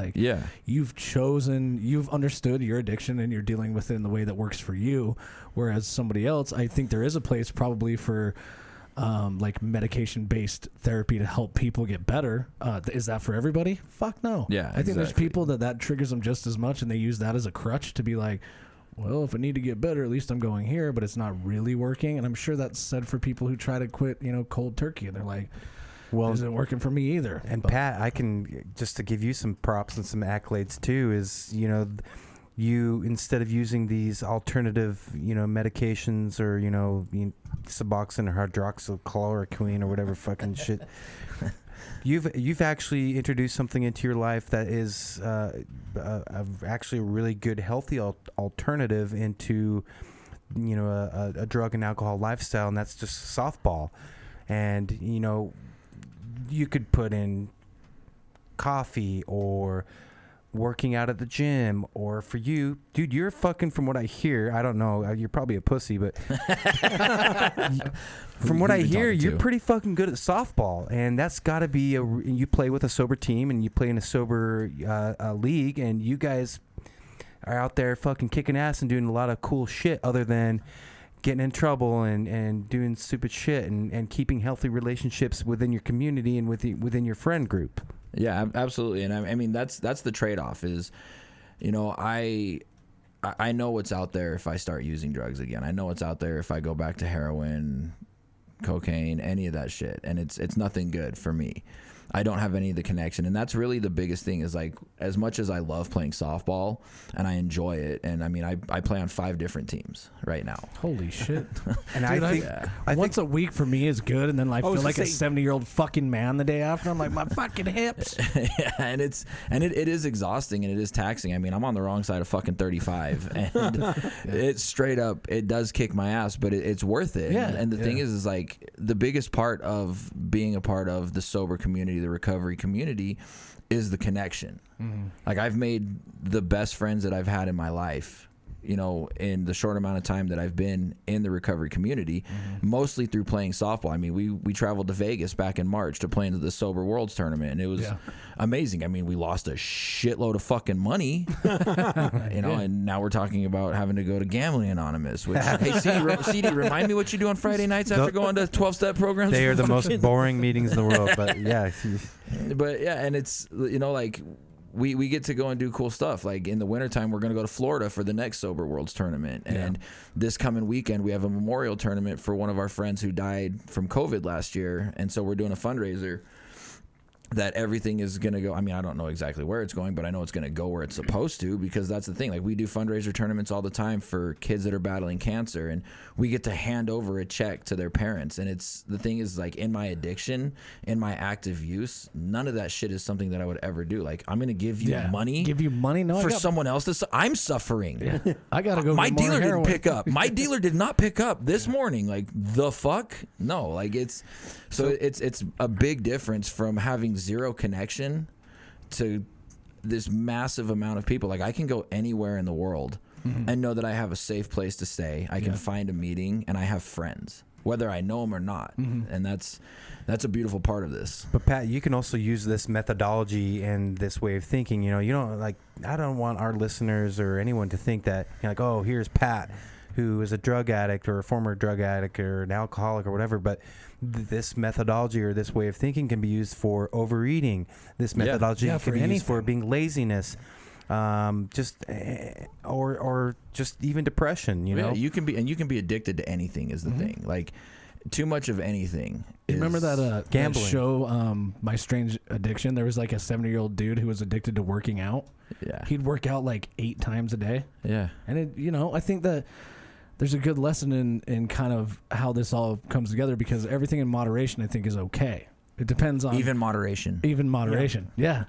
You've understood your addiction and you're dealing with it in the way that works for you, whereas somebody else, I think there is a place probably for medication-based therapy to help people get better. Is that for everybody? Fuck no. Yeah, I think there's people that triggers them just as much, and they use that as a crutch to be like, well, if I need to get better, at least I'm going here, but it's not really working. And I'm sure that's said for people who try to quit, cold turkey, and they're like, well, it isn't working for me either. And Pat, I can, just to give you some props and some accolades too, is, you, instead of using these alternative, medications or, Suboxone or hydroxychloroquine or whatever fucking shit, You've actually introduced something into your life that is actually a really good, healthy alternative into, a drug and alcohol lifestyle, and that's just softball. And, you could put in coffee or working out at the gym, or for you, dude, you're fucking, from what I hear, I don't know, you're probably a pussy, but from what I hear, you're pretty fucking good at softball, and that's got to be you play with a sober team, and you play in a sober league, and you guys are out there fucking kicking ass and doing a lot of cool shit other than getting in trouble and doing stupid shit, and keeping healthy relationships within your community and within your friend group. Yeah, absolutely. And I mean, that's the trade-off is, I know what's out there if I start using drugs again. I know what's out there if I go back to heroin, cocaine, any of that shit. And it's nothing good for me. I don't have any of the connection. And that's really the biggest thing, is as much as I love playing softball and I enjoy it, and I mean, I play on 5 different teams right now. Holy shit. And dude, I think once a week for me is good, and then I feel like a 70-year-old fucking man the day after. I'm like, my fucking hips. Yeah, and it is exhausting, and it is taxing. I mean, I'm on the wrong side of fucking 35, and it's straight up, it does kick my ass, but it's worth it. Yeah, and the thing is the biggest part of being a part of the sober community, the recovery community, is the connection. Mm-hmm. I've made the best friends that I've had in my life you know, in the short amount of time that I've been in the recovery community, mostly through playing softball. I mean, we traveled to Vegas back in March to play into the Sober Worlds tournament, and it was amazing. I mean, we lost a shitload of fucking money, you know, and now we're talking about having to go to Gambling Anonymous. Which, hey, CD, remind me what you do on Friday nights after going to 12-step programs. They are the most boring meetings in the world, but yeah. But yeah, and it's, you know, like we get to go and do cool stuff. Like in the wintertime, we're going to go to Florida for the next Sober Worlds tournament. And this coming weekend, we have a memorial tournament for one of our friends who died from COVID last year. And so we're doing a fundraiser that everything is going to go. I mean, I don't know exactly where it's going, but I know it's going to go where it's supposed to, because that's the thing. Like, we do fundraiser tournaments all the time for kids that are battling cancer, and we get to hand over a check to their parents. And it's, the thing is, like, in my addiction, in my active use, none of that shit is something that I would ever do. Like, I'm going to give you money. Give you money? No, for someone else to I'm suffering. Yeah. I got to go. My dealer didn't pick up. My dealer did not pick up this morning. Like, the fuck? No, like, it's a big difference from having zero connection to this massive amount of people. Like, I can go anywhere in the world and know that I have a safe place to stay. I can find a meeting, and I have friends, whether I know them or not. And that's a beautiful part of this. But Pat, you can also use this methodology and this way of thinking. You know, you don't, like, I don't want our listeners or anyone to think that, you know, like, oh, here's Pat, who is a drug addict or a former drug addict or an alcoholic or whatever. But this methodology or this way of thinking can be used for overeating. This methodology can be used for being laziness, or just even depression. You know, you can be addicted to anything. Is the thing. Like, too much of anything. Remember that gambling that show, My Strange Addiction? There was like a 70-year-old dude who was addicted to working out. Yeah, he'd work out like 8 times a day. Yeah, and it, you know, I think that there's a good lesson in kind of how this all comes together, because everything in moderation, I think, is okay. It depends on even moderation. Yeah.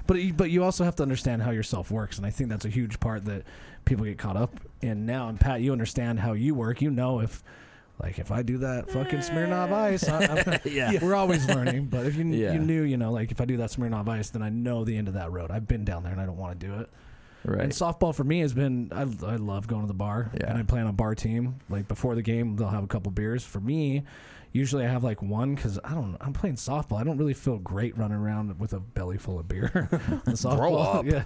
But you also have to understand how yourself works, and I think that's a huge part that people get caught up in now. And Pat, you understand how you work. You know, if I do that fucking Smirnoff Ice, we're always learning. But if you knew, you know, like, if I do that Smirnoff Ice, then I know the end of that road. I've been down there, and I don't want to do it. Right. And softball for me has been, I love going to the bar, and I play on a bar team. Like, before the game, they'll have a couple beers. For me, usually I have like one, because I'm playing softball. I don't really feel great running around with a belly full of beer. Grow up. Yeah.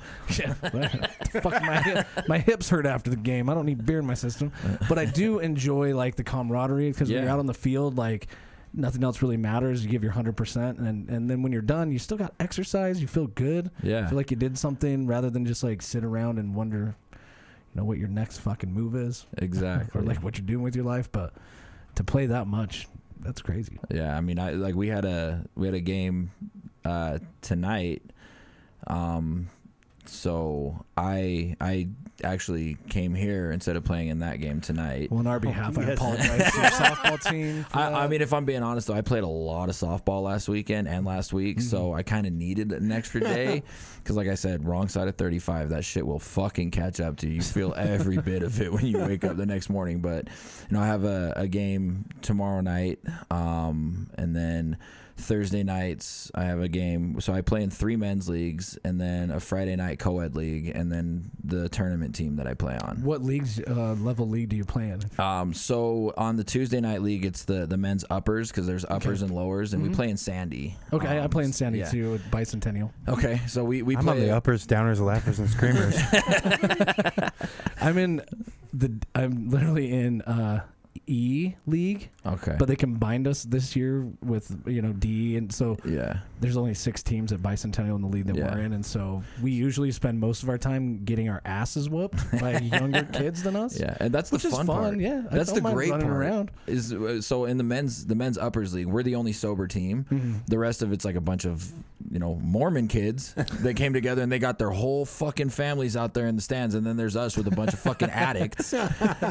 Fuck, my hips hurt after the game. I don't need beer in my system. But I do enjoy, like, the camaraderie, because when you're out on the field, like, nothing else really matters. You give your 100%, and then when you're done, you still got exercise. You feel good. Yeah, feel like you did something, rather than just like sit around and wonder, you know, what your next fucking move is. Exactly. Or like what you're doing with your life. But to play that much, that's crazy. Yeah, I mean, we had a game tonight. So I actually came here instead of playing in that game tonight. Well, on our behalf, I apologize to your softball team. I mean, if I'm being honest, though, I played a lot of softball last weekend and last week, so I kind of needed an extra day, because, like I said, wrong side of 35, that shit will fucking catch up to you. You feel every bit of it when you wake up the next morning. But, you know, I have a game tomorrow night, and then Thursday nights I have a game. So I play in 3 men's leagues, and then a Friday night co-ed league, and then the tournament team that I play on. What leagues, level league do you play in? So on the Tuesday night league, it's the men's uppers, because there's uppers and lowers, and we play in Sandy. Okay, I play in Sandy too, at Bicentennial. Okay, so we I'm play on the uppers, downers, laughers, and screamers. I'm literally in E league. Okay. But they combined us this year with, you know, D, and so yeah, there's only 6 teams at Bicentennial in the league that we're in, and so we usually spend most of our time getting our asses whooped by younger kids than us. Yeah, and that's the fun part. Yeah, that's the great part. Around. Is so in the men's uppers league, we're the only sober team. The rest of it's like a bunch of, you know, Mormon kids that came together, and they got their whole fucking families out there in the stands, and then there's us with a bunch of fucking addicts,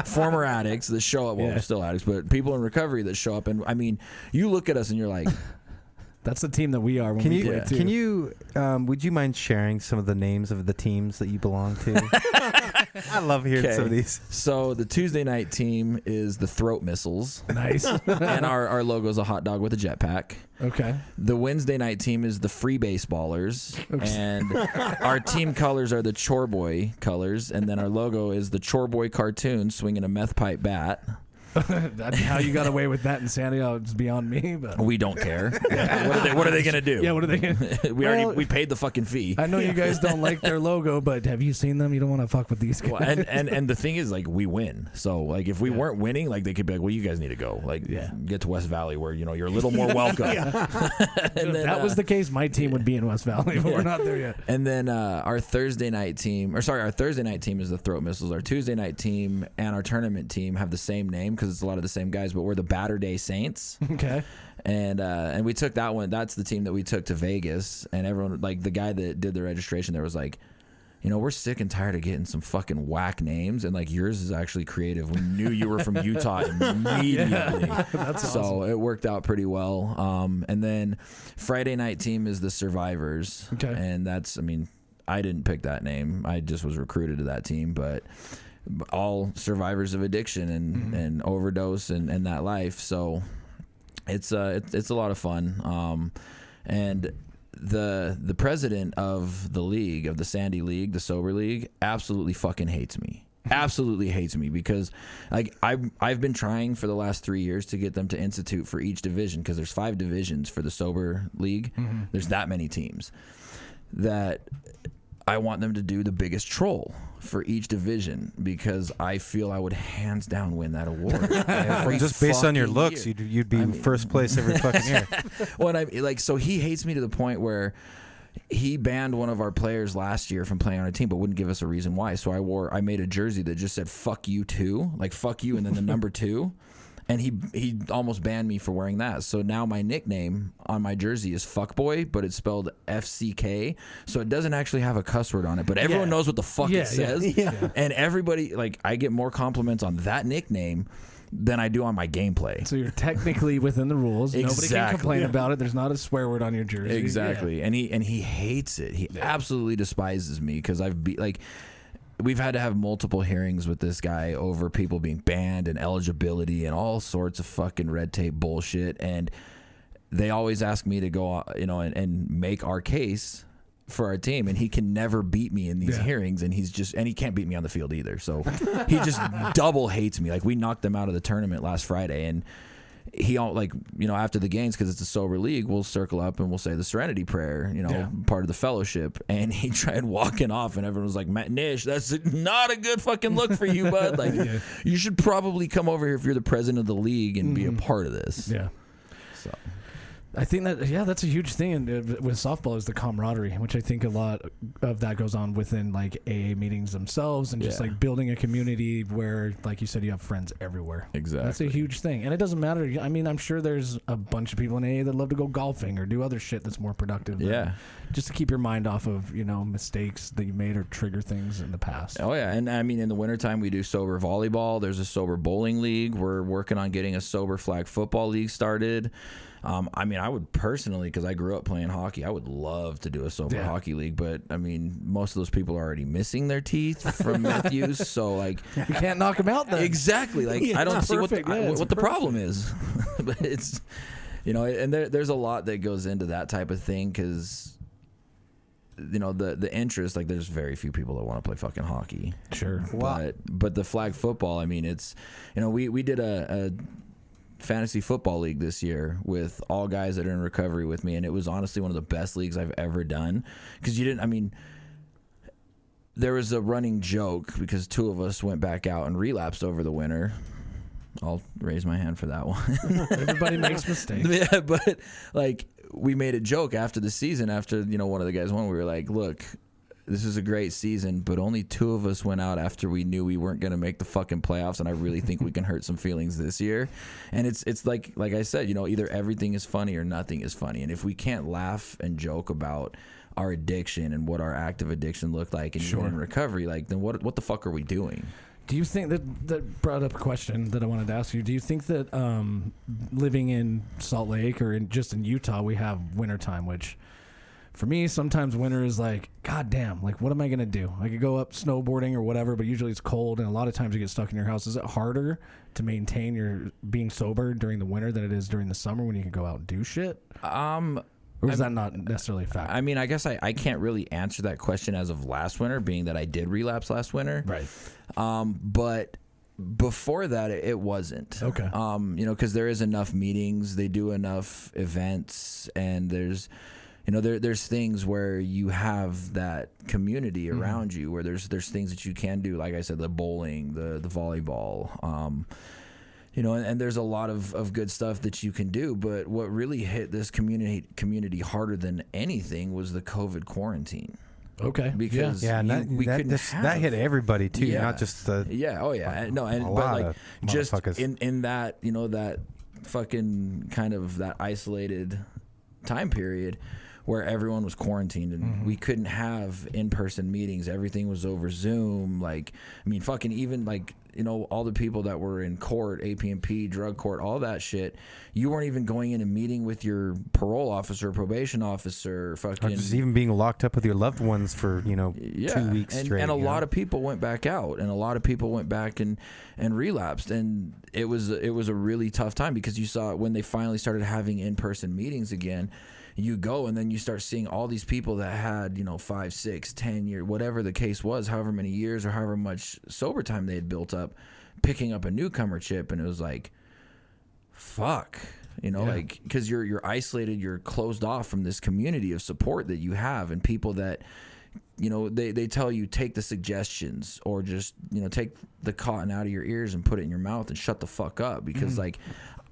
former addicts that show up. Well, we're still addicts, but people in recovery that show up, and I mean, you look at us and you're like, That's the team that we are when Can we you? play too. Can you? Would you mind sharing some of the names of the teams that you belong to? I love hearing some of these. So the Tuesday night team is the Throat Missiles. Nice. And our logo is a hot dog with a jetpack. Okay. The Wednesday night team is the Free Baseballers. And our team colors are the Chore Boy colors. And then our logo is the Chore Boy cartoon swinging a meth pipe bat. That's how you got away with that in San Diego. It's beyond me, but We don't care. What are they gonna do? yeah, what are they gonna we paid the fucking fee. I know you guys don't like their logo, but have you seen them? You don't want to fuck with these guys. Well, and the thing is, like, we win. So, like, if we weren't winning, like, they could be like, well, you guys need to go. Like, get to West Valley where, you're a little more welcome. And if that was the case, my team would be in West Valley, but we're not there yet. And then our Thursday night team is the Throat Missiles. Our Tuesday night team and our tournament team have the same name because it's a lot of the same guys, but we're the Batter Day Saints. Okay. And we took that one. That's the team that we took to Vegas. And everyone, like, the guy that did the registration there was like, we're sick and tired of getting some fucking whack names, and like yours is actually creative. We knew you were from Utah immediately. That's so awesome. it worked out pretty well. And then Friday night team is the Survivors. Okay. And that's, I didn't pick that name. I just was recruited to that team, but all survivors of addiction and overdose and that life. So it's a lot of fun. And the president of the league, of the Sandy League, the Sober League, absolutely fucking hates me. Absolutely hates me because I've been trying for the last 3 years to get them to institute for each division, because there's 5 divisions for the Sober League. There's that many teams that I want them to do the biggest troll for each division, because I feel I would hands down win that award. Well, just based on your looks, year. you'd be first place every fucking year. Well, so he hates me to the point where he banned one of our players last year from playing on a team, but wouldn't give us a reason why. So I made a jersey that just said "fuck you too," like "fuck you" and then the number 2. And he almost banned me for wearing that. So now my nickname on my jersey is Fuckboy, but it's spelled FCK. So it doesn't actually have a cuss word on it, but everyone knows what the fuck it says. Yeah. And everybody, like, I get more compliments on that nickname than I do on my gameplay. So you're technically within the rules. Nobody can complain about it. There's not a swear word on your jersey. Exactly. Yeah. And he hates it. He absolutely despises me because we've had to have multiple hearings with this guy over people being banned and eligibility and all sorts of fucking red tape bullshit. And they always ask me to go, and make our case for our team. And he can never beat me in these hearings. And he can't beat me on the field either. So he just double hates me. Like, we knocked them out of the tournament last Friday, and he after the games, because it's a sober league, we'll circle up and we'll say the Serenity Prayer, part of the fellowship. And he tried walking off, and everyone was like, "Matt Nish, that's not a good fucking look for you, bud. Like, you should probably come over here if you're the president of the league and be a part of this." Yeah. So I think that's a huge thing with softball, is the camaraderie, which I think a lot of that goes on within like AA meetings themselves, and just like building a community where, like you said, you have friends everywhere. Exactly. That's a huge thing. And it doesn't matter. I mean, I'm sure there's a bunch of people in AA that love to go golfing or do other shit that's more productive. Just to keep your mind off of, mistakes that you made or trigger things in the past. Oh, yeah. And I mean, in the wintertime, we do sober volleyball. There's a sober bowling league. We're working on getting a sober flag football league started. I would personally, because I grew up playing hockey, I would love to do a sober hockey league. But, I mean, most of those people are already missing their teeth from meth use. So, like, you can't knock them out then. Exactly. Like, I don't see what the problem is. But it's, and there's a lot that goes into that type of thing, because the interest, like, there's very few people that want to play fucking hockey. Sure. But the flag football, I mean, it's, we did a fantasy football league this year with all guys that are in recovery with me, and it was honestly one of the best leagues I've ever done, because there was a running joke because 2 of us went back out and relapsed over the winter. I'll raise my hand for that one. Everybody makes mistakes. Yeah, but like, we made a joke after the season, after one of the guys won. We were like, "Look, this is a great season, but only 2 of us went out after we knew we weren't going to make the fucking playoffs, and I really think we can hurt some feelings this year." And it's like I said, either everything is funny or nothing is funny. And if we can't laugh and joke about our addiction and what our active addiction looked like and in recovery, like, then what the fuck are we doing? Do you think that brought up a question that I wanted to ask you? Do you think that living in Salt Lake or just in Utah, we have wintertime, which for me, sometimes winter is like, God damn, like, what am I going to do? I could go up snowboarding or whatever, but usually it's cold, and a lot of times you get stuck in your house. Is it harder to maintain your being sober during the winter than it is during the summer when you can go out and do shit? Or is that not necessarily a fact? I mean, I guess I can't really answer that question as of last winter, being that I did relapse last winter. Right. But before that, it wasn't. Okay. Because there is enough meetings, they do enough events, and there's things where you have that community around you, where there's things that you can do. Like I said, the bowling, the volleyball, and there's a lot of good stuff that you can do. But what really hit this community harder than anything was the COVID quarantine. Okay. Because that hit everybody too, not just the just in that that fucking kind of that isolated time period where everyone was quarantined and we couldn't have in-person meetings. Everything was over Zoom. Like, I mean, fucking even like, all the people that were in court, AP&P, drug court, all that shit, you weren't even going in and meeting with your parole officer, probation officer, fucking. Or just even being locked up with your loved ones for, 2 weeks straight. And a lot of people went back out, and a lot of people went back and relapsed. And it was a really tough time because you saw when they finally started having in-person meetings again, you go and then you start seeing all these people that had 5, 6, 10 years, whatever the case was, however many years or however much sober time they had built up, picking up a newcomer chip. And it was like, fuck, like, because you're isolated, you're closed off from this community of support that you have, and people that they tell you take the suggestions or just take the cotton out of your ears and put it in your mouth and shut the fuck up, because like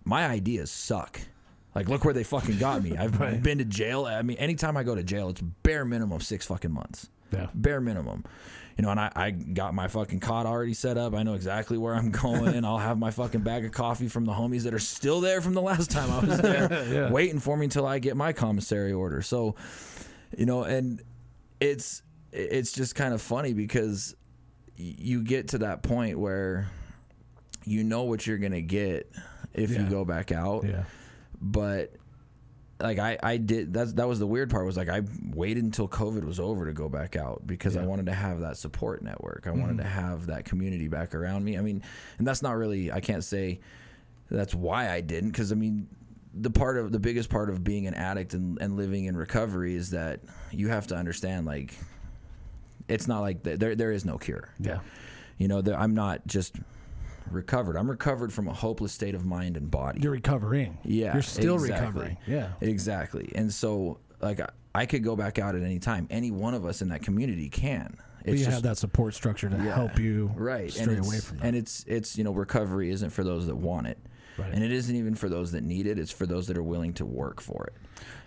my ideas suck. Like, look where they fucking got me. I've been to jail. I mean, anytime I go to jail, it's bare minimum 6 fucking months. Yeah. Bare minimum. And I got my fucking cot already set up. I know exactly where I'm going. I'll have my fucking bag of coffee from the homies that are still there from the last time I was there, waiting for me until I get my commissary order. So, and it's just kind of funny because you get to that point where you know what you're going to get if you go back out. Yeah. But like I did, that was the weird part, was like I waited until COVID was over to go back out because I wanted to have that support network. I wanted to have that community back around me. I mean, and that's not really, I can't say that's why I didn't, because I mean, the biggest part of being an addict and living in recovery is that you have to understand, like, it's not like there is no cure. Yeah. I'm not just recovered. I'm recovered from a hopeless state of mind and body. You're recovering. Yeah. You're still exactly. recovering. Yeah. Exactly. And so, like, I could go back out at any time. Any one of us in that community can. But you have that support structure to help you stray away from that. And it's recovery isn't for those that want it. Right. And it isn't even for those that need it. It's for those that are willing to work for it.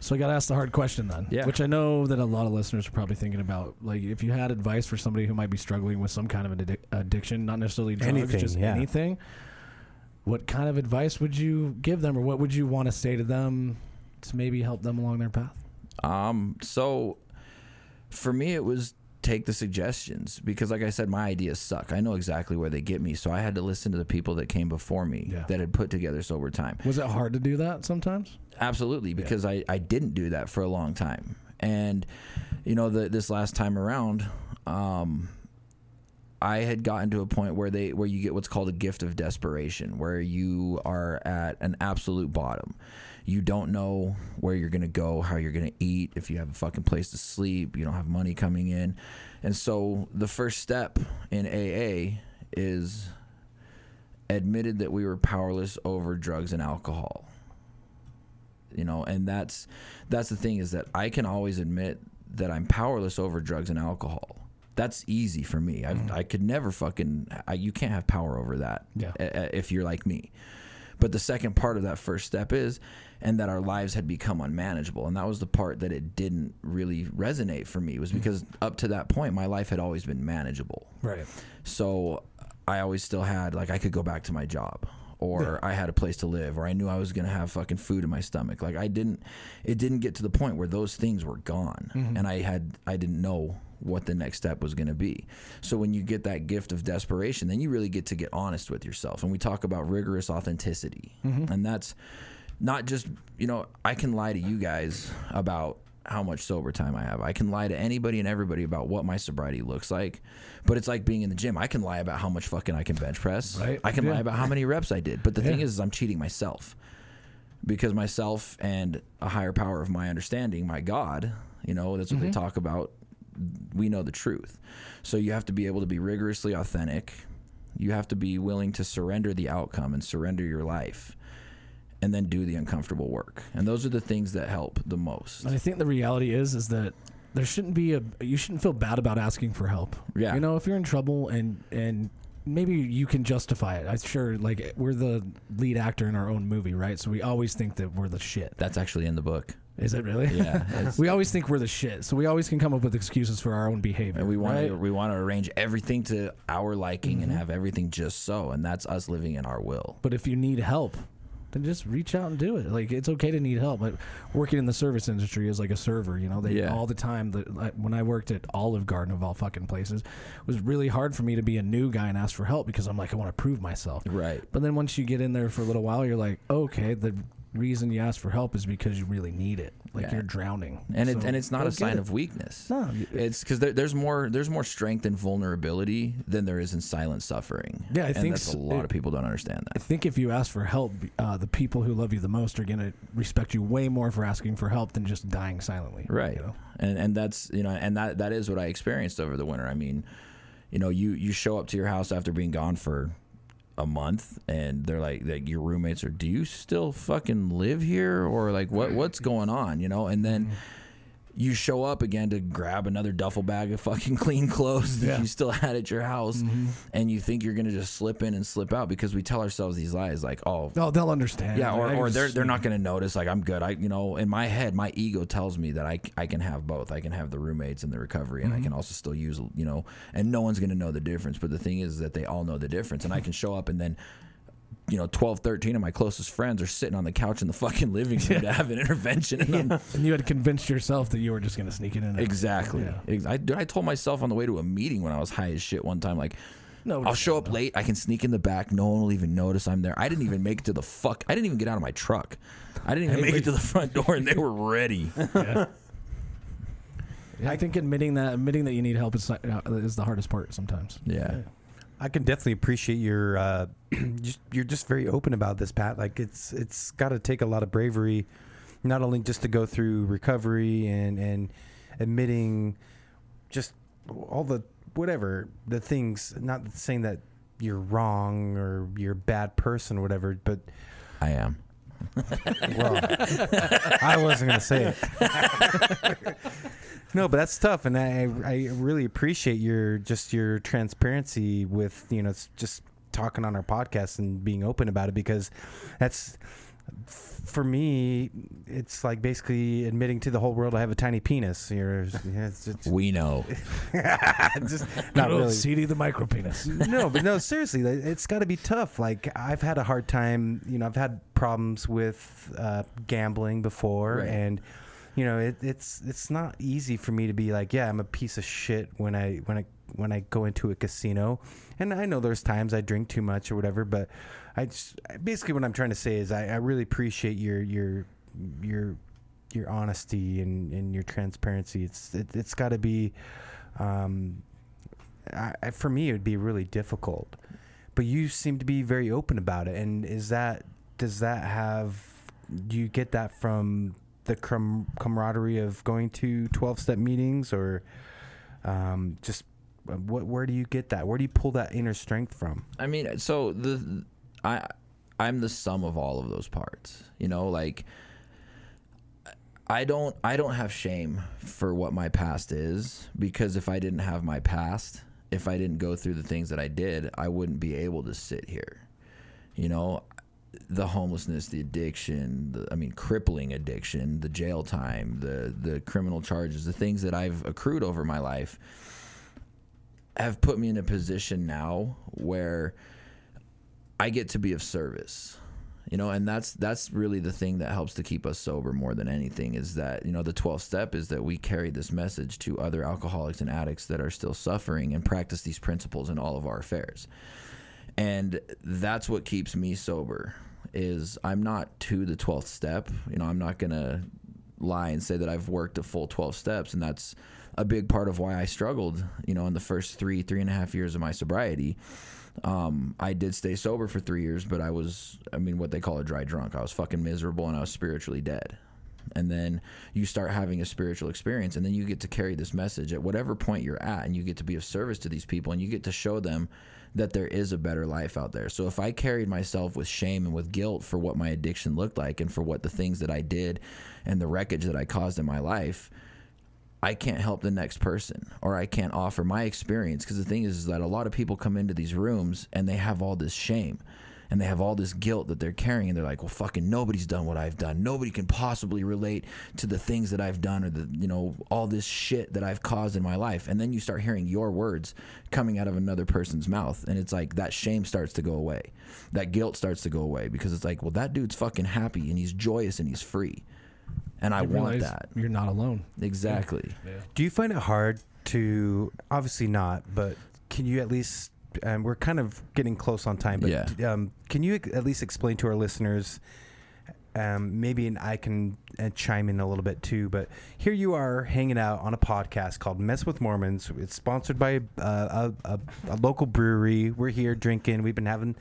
So I got to ask the hard question then, Yeah. which I know that a lot of listeners are probably thinking about. Like, if you had advice for somebody who might be struggling with some kind of an addiction, not necessarily drugs, anything, what kind of advice would you give them, or what would you want to say to them to maybe help them along their path? So for me, it was take the suggestions, because like I said, my ideas suck. I know exactly where they get me, so I had to listen to the people that came before me that had put together sober time. Was it hard to do that sometimes? Absolutely, because I didn't do that for a long time. And this last time around, I had gotten to a point where you get what's called a gift of desperation, where you are at an absolute bottom. You don't know where you're going to go, how you're going to eat, if you have a fucking place to sleep, you don't have money coming in. And so the first step in AA is admitted that we were powerless over drugs and alcohol. And that's the thing, is that I can always admit that I'm powerless over drugs and alcohol. That's easy for me. I could never you can't have power over that if you're like me. But the second part of that first step is, and that our lives had become unmanageable. And that was the part that it didn't really resonate for me, was because up to that point, my life had always been manageable. Right. So I always still had, like, I could go back to my job, or I had a place to live, or I knew I was gonna have fucking food in my stomach. Like it didn't get to the point where those things were gone, and I didn't know what the next step was gonna be. So when you get that gift of desperation, then you really get to get honest with yourself. And we talk about rigorous authenticity, and that's not just, I can lie to you guys about how much sober time I have. I can lie to anybody and everybody about what my sobriety looks like, but it's like being in the gym. I can lie about how much fucking I can bench press. Right. I can lie about how many reps I did. But the thing is I'm cheating myself, because myself and a higher power of my understanding, my God, that's what they talk about. We know the truth. So you have to be able to be rigorously authentic. You have to be willing to surrender the outcome and surrender your life, and then do the uncomfortable work. And those are the things that help the most. And I think the reality is that there shouldn't be you shouldn't feel bad about asking for help. Yeah. If you're in trouble and maybe you can justify it. I'm sure, like, we're the lead actor in our own movie, right? So we always think that we're the shit. That's actually in the book. Is it really? Yeah. We always think we're the shit. So we always can come up with excuses for our own behavior. And we want right? to arrange everything to our liking and have everything just so. And that's us living in our will. But if you need help, then just reach out and do it. Like, it's okay to need help. Like, working in the service industry as like a server, all the time. When I worked at Olive Garden, of all fucking places, it was really hard for me to be a new guy and ask for help, because I'm like, I want to prove myself. Right. But then once you get in there for a little while, you're like, okay, the reason you ask for help is because you really need it. Like, you're drowning. And it's not a sign of weakness. No, it's because there's more strength in vulnerability than there is in silent suffering. Yeah, I think that's a lot of people don't understand that. I think if you ask for help, the people who love you the most are going to respect you way more for asking for help than just dying silently. Right. And that's, and that is what I experienced over the winter. I mean, you show up to your house after being gone for a month, and they're like your roommates are, do you still fucking live here, or like what's going on, and then you show up again to grab another duffel bag of fucking clean clothes that you still had at your house, and you think you're gonna just slip in and slip out, because we tell ourselves these lies like, they'll understand. Yeah, or they're not gonna notice. Like, I'm good. In my head, my ego tells me that I can have both. I can have the roommates and the recovery, and I can also still use, and no one's gonna know the difference. But the thing is that they all know the difference, and I can show up, and then 12, 13 of my closest friends are sitting on the couch in the fucking living room to have an intervention. And you had convinced yourself that you were just going to sneak it in. Exactly. Yeah. I told myself on the way to a meeting when I was high as shit one time, like, I'll show up late. I can sneak in the back. No one will even notice I'm there. I didn't even make it to I didn't even get out of my truck. I didn't even make it to the front door, and they were ready. Yeah, I think admitting that you need help is the hardest part sometimes. Yeah. I can definitely appreciate your you're just very open about this, Pat. Like, it's got to take a lot of bravery, not only just to go through recovery and admitting just all the things. Not saying that you're wrong or you're a bad person or whatever, but I am. Well, I wasn't gonna say it. No, but that's tough, and I really appreciate your transparency with just talking on our podcast and being open about it, because that's, for me, it's like basically admitting to the whole world I have a tiny penis. We know. Just not really. CD the micro penis. No, seriously, it's got to be tough. Like, I've had a hard time. I've had problems with gambling before, right. And it's not easy for me to be like, yeah, I'm a piece of shit when I go into a casino. And I know there's times I drink too much or whatever, but basically what I'm trying to say is I really appreciate your honesty and your transparency. It's got to be, for me, it would be really difficult. But you seem to be very open about it. And do you get that from the camaraderie of going to 12-step meetings, or just where do you get that? Where do you pull that inner strength from? I mean, so I'm the sum of all of those parts. Like, I don't have shame for what my past is, because if I didn't have my past, if I didn't go through the things that I did, I wouldn't be able to sit here. The homelessness, the addiction, crippling addiction, the jail time, the criminal charges, the things that I've accrued over my life have put me in a position now where I get to be of service. And that's really the thing that helps to keep us sober more than anything, is that, the 12th step is that we carry this message to other alcoholics and addicts that are still suffering and practice these principles in all of our affairs. And that's what keeps me sober, is I'm not to the 12th step. I'm not going to lie and say that I've worked a full 12 steps. And that's a big part of why I struggled, in the first 3.5 years of my sobriety. I did stay sober for 3 years, but I was, what they call a dry drunk. I was fucking miserable and I was spiritually dead. And then you start having a spiritual experience, and then you get to carry this message at whatever point you're at, and you get to be of service to these people, and you get to show them that there is a better life out there. So if I carried myself with shame and with guilt for what my addiction looked like and for what the things that I did and the wreckage that I caused in my life, I can't help the next person, or I can't offer my experience. Because the thing is that a lot of people come into these rooms and they have all this shame and they have all this guilt that they're carrying, and they're like, well, fucking nobody's done what I've done. Nobody can possibly relate to the things that I've done, or all this shit that I've caused in my life. And then you start hearing your words coming out of another person's mouth, and it's like that shame starts to go away. That guilt starts to go away, because it's like, well, that dude's fucking happy and he's joyous and he's free. And I want that. You're not alone. Exactly. Yeah. Do you find it hard to, obviously not, but can you at least, we're kind of getting close on time, but can you at least explain to our listeners, maybe and I can chime in a little bit too, but here you are hanging out on a podcast called Mess with Mormons. It's sponsored by a local brewery. We're here drinking. We've been having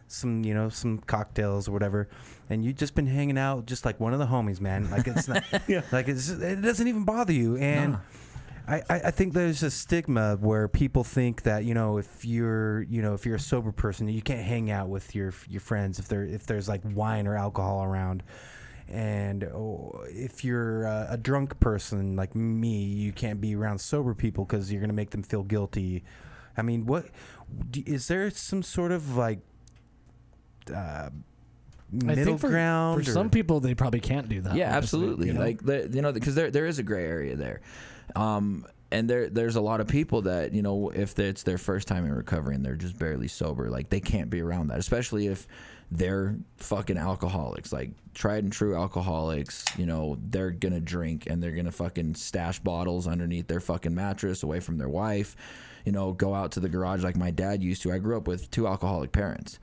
some cocktails or whatever, and you've just been hanging out just like one of the homies, man. Like it's not, like it doesn't even bother you. And I think there's a stigma where people think that if you're a sober person, you can't hang out with your friends if there's like wine or alcohol around. And if you're a drunk person like me, you can't be around sober people because you're gonna make them feel guilty. Is there some sort of like middle ground? For some people, they probably can't do that. Yeah, absolutely. Like because there is a gray area there, and there's a lot of people that if it's their first time in recovery and they're just barely sober, like they can't be around that, especially if they're fucking alcoholics, like tried and true alcoholics. They're gonna drink and they're gonna fucking stash bottles underneath their fucking mattress away from their wife. Go out to the garage like my dad used to. I grew up with 2 alcoholic parents.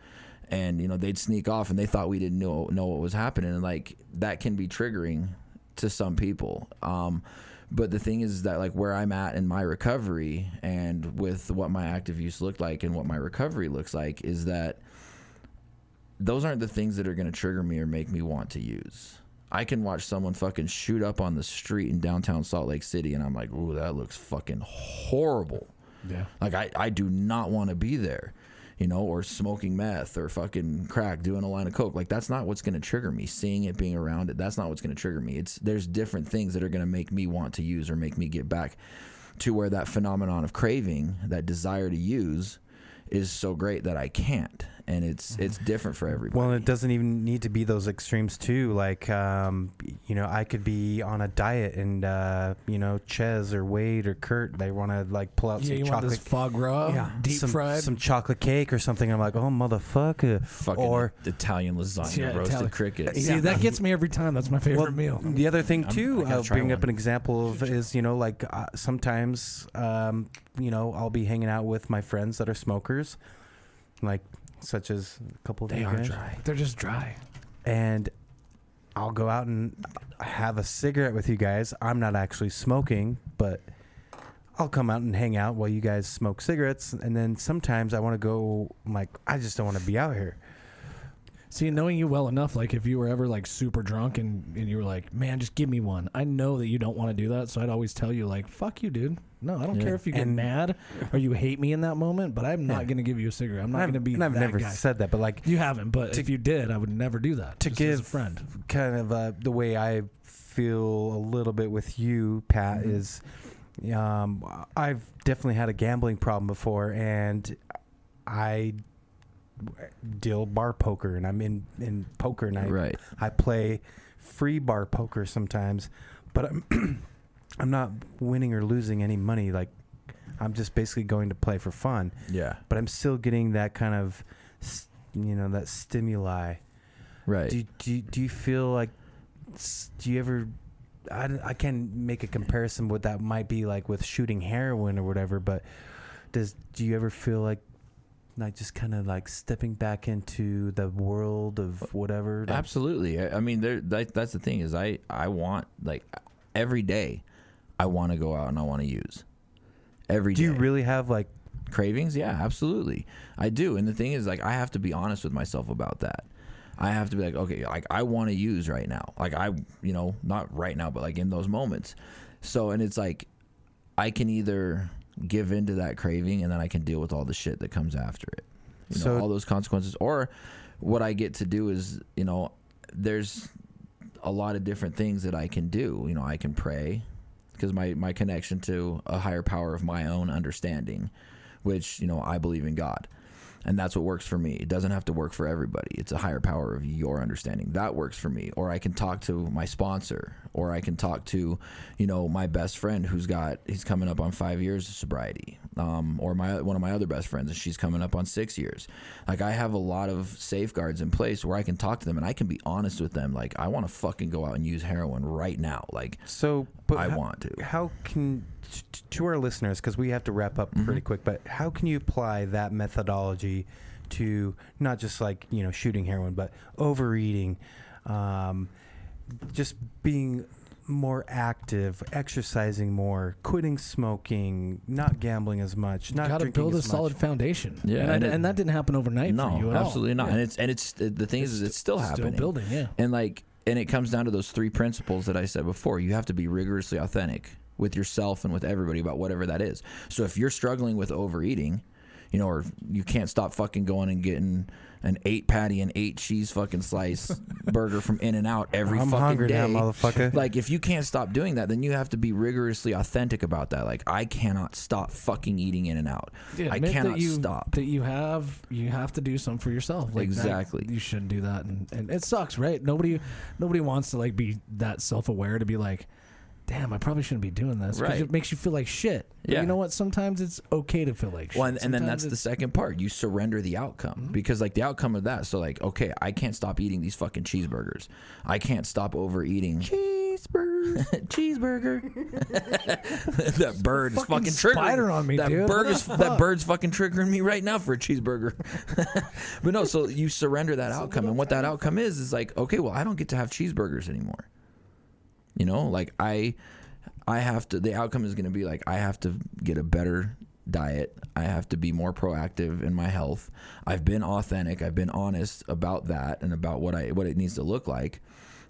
And they'd sneak off, and they thought we didn't know what was happening, and like that can be triggering to some people. But the thing is that like where I'm at in my recovery, and with what my active use looked like and what my recovery looks like, is that those aren't the things that are going to trigger me or make me want to use. I can watch someone fucking shoot up on the street in downtown Salt Lake City, and I'm like, ooh, that looks fucking horrible. Yeah. Like I do not want to be there. Or smoking meth or fucking crack, doing a line of coke. Like that's not what's going to trigger me. Seeing it, being around it, that's not what's going to trigger me. There's different things that are going to make me want to use or make me get back to where that phenomenon of craving, that desire to use, is so great that I can't. And it's different for everybody. Well, it doesn't even need to be those extremes too. Like, I could be on a diet and, Ches or Wade or Kurt, they want to like pull out some chocolate. Want this foie gras, deep fried. Some chocolate cake or something. I'm like, oh, motherfucker. Fucking Italian lasagna, roasted crickets. See, that gets me every time. That's my favorite meal. The other thing too, I'll bring up an example of is, sometimes, I'll be hanging out with my friends that are smokers, like, such as a couple of They are dry. They're just dry. And I'll go out and have a cigarette with you guys. I'm not actually smoking, but I'll come out and hang out while you guys smoke cigarettes. And then sometimes I want to go, I'm like, I just don't want to be out here. See, knowing you well enough, like if you were ever like super drunk and you were like, man, just give me one. I know that you don't want to do that. So I'd always tell you like, fuck you, dude. No, I don't care if you get mad or you hate me in that moment, but I'm not going to give you a cigarette. I'm not going to be that guy. I've never said that, but like... You haven't, but if you did, I would never do that. To give as a friend. Kind of the way I feel a little bit with you, Pat, is I've definitely had a gambling problem before, and I deal bar poker, and I'm in poker, and I play free bar poker sometimes, but I'm not winning or losing any money. Like, I'm just basically going to play for fun. Yeah. But I'm still getting that kind of that stimuli. Right. Do you feel like, do you ever, I can't make a comparison what that might be like with shooting heroin or whatever, but do you ever feel like just kind of like stepping back into the world of whatever? Absolutely. I mean, that's the thing is I want, like, every day I want to go out and I want to use. Every day. Do you really have like cravings? Yeah, absolutely. I do. And the thing is, like, I have to be honest with myself about that. I have to be like, okay, like, I want to use right now. Like, not right now, but like in those moments. So, and it's like, I can either give into that craving and then I can deal with all the shit that comes after it. All those consequences. Or what I get to do is, there's a lot of different things that I can do. I can pray because my connection to a higher power of my own understanding, which, I believe in God. And that's what works for me. It doesn't have to work for everybody. It's a higher power of your understanding. That works for me. Or I can talk to my sponsor. Or I can talk to, my best friend he's coming up on 5 years of sobriety. Or one of my other best friends, and she's coming up on 6 years. Like, I have a lot of safeguards in place where I can talk to them and I can be honest with them. Like, I want to fucking go out and use heroin right now. Like, I want to. How can, to our listeners, because we have to wrap up pretty quick, but how can you apply that methodology to not just like, shooting heroin, but overeating, just being more active, exercising more, quitting smoking, not gambling as much, not gotta drinking build a as much. solid foundation. Yeah, and that didn't happen overnight for you at all. Absolutely not. Yeah. And it's the thing is it's still happening. Still building, yeah. And it comes down to those 3 principles that I said before. You have to be rigorously authentic with yourself and with everybody about whatever that is. So if you're struggling with overeating, or you can't stop fucking going and getting an 8 patty and 8 cheese fucking slice burger from In-N-Out every I'm fucking hungry day, now, motherfucker. Like, if you can't stop doing that, then you have to be rigorously authentic about that. Like, I cannot stop fucking eating In-N-Out. Yeah, I admit cannot that stop. That you have to do something for yourself. Like Exactly. you shouldn't do that, and it sucks, right? Nobody wants to like be that self-aware to be like, damn, I probably shouldn't be doing this. Because it makes you feel like shit. But Yeah. you know what? Sometimes it's okay to feel like shit. Well, and then Sometimes that's the second part. You surrender the outcome because, like, the outcome of that. So, like, okay, I can't stop eating these fucking cheeseburgers. I can't stop overeating cheeseburger. That bird is fucking triggering spider on me, that dude. That bird's fucking triggering me right now for a cheeseburger. But no, so you surrender that outcome, and what that outcome is like, okay, well, I don't get to have cheeseburgers anymore. Like, I have to, the outcome is going to be like, I have to get a better diet. I have to be more proactive in my health. I've been authentic. I've been honest about that and about what it needs to look like.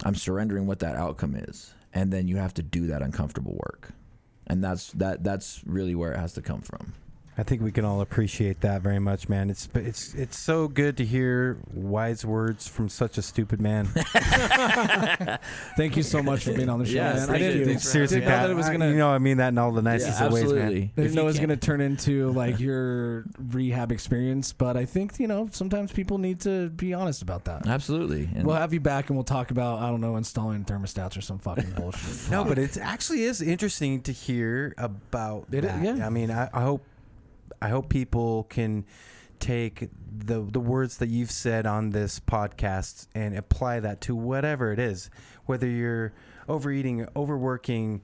I'm surrendering what that outcome is. And then you have to do that uncomfortable work. And that's really where it has to come from. I think we can all appreciate that very much, man. It's so good to hear wise words from such a stupid man. Thank you so much for being on the show, man. I didn't seriously, know that it was gonna. I mean that in all the nicest of ways, man. I didn't know it was going to turn into like your rehab experience, but I think sometimes people need to be honest about that. Absolutely. And we'll have you back and we'll talk about installing thermostats or some fucking bullshit. No, but it actually is interesting to hear about that. Yeah. I mean, I hope people can take the words that you've said on this podcast and apply that to whatever it is, whether you're overeating, overworking,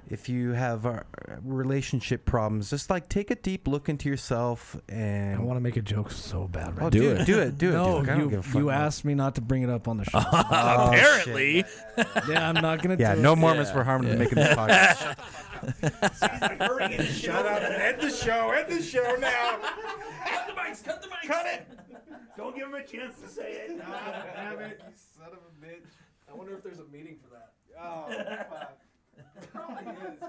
if you have relationship problems, just like take a deep look into yourself. And I want to make a joke so bad. Right? Do it. No, dude. you asked me not to bring it up on the show. Apparently. Yeah, I'm not gonna. Yeah, do no it. Mormons for harm in making this podcast. Shut up and end the show. End the show now. Cut the mics. Cut it. Don't give him a chance to say it. Damn it, you son of a bitch. I wonder if there's a meeting for that. Oh, fuck. There probably is.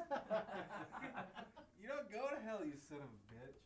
Go to hell, you son of a bitch.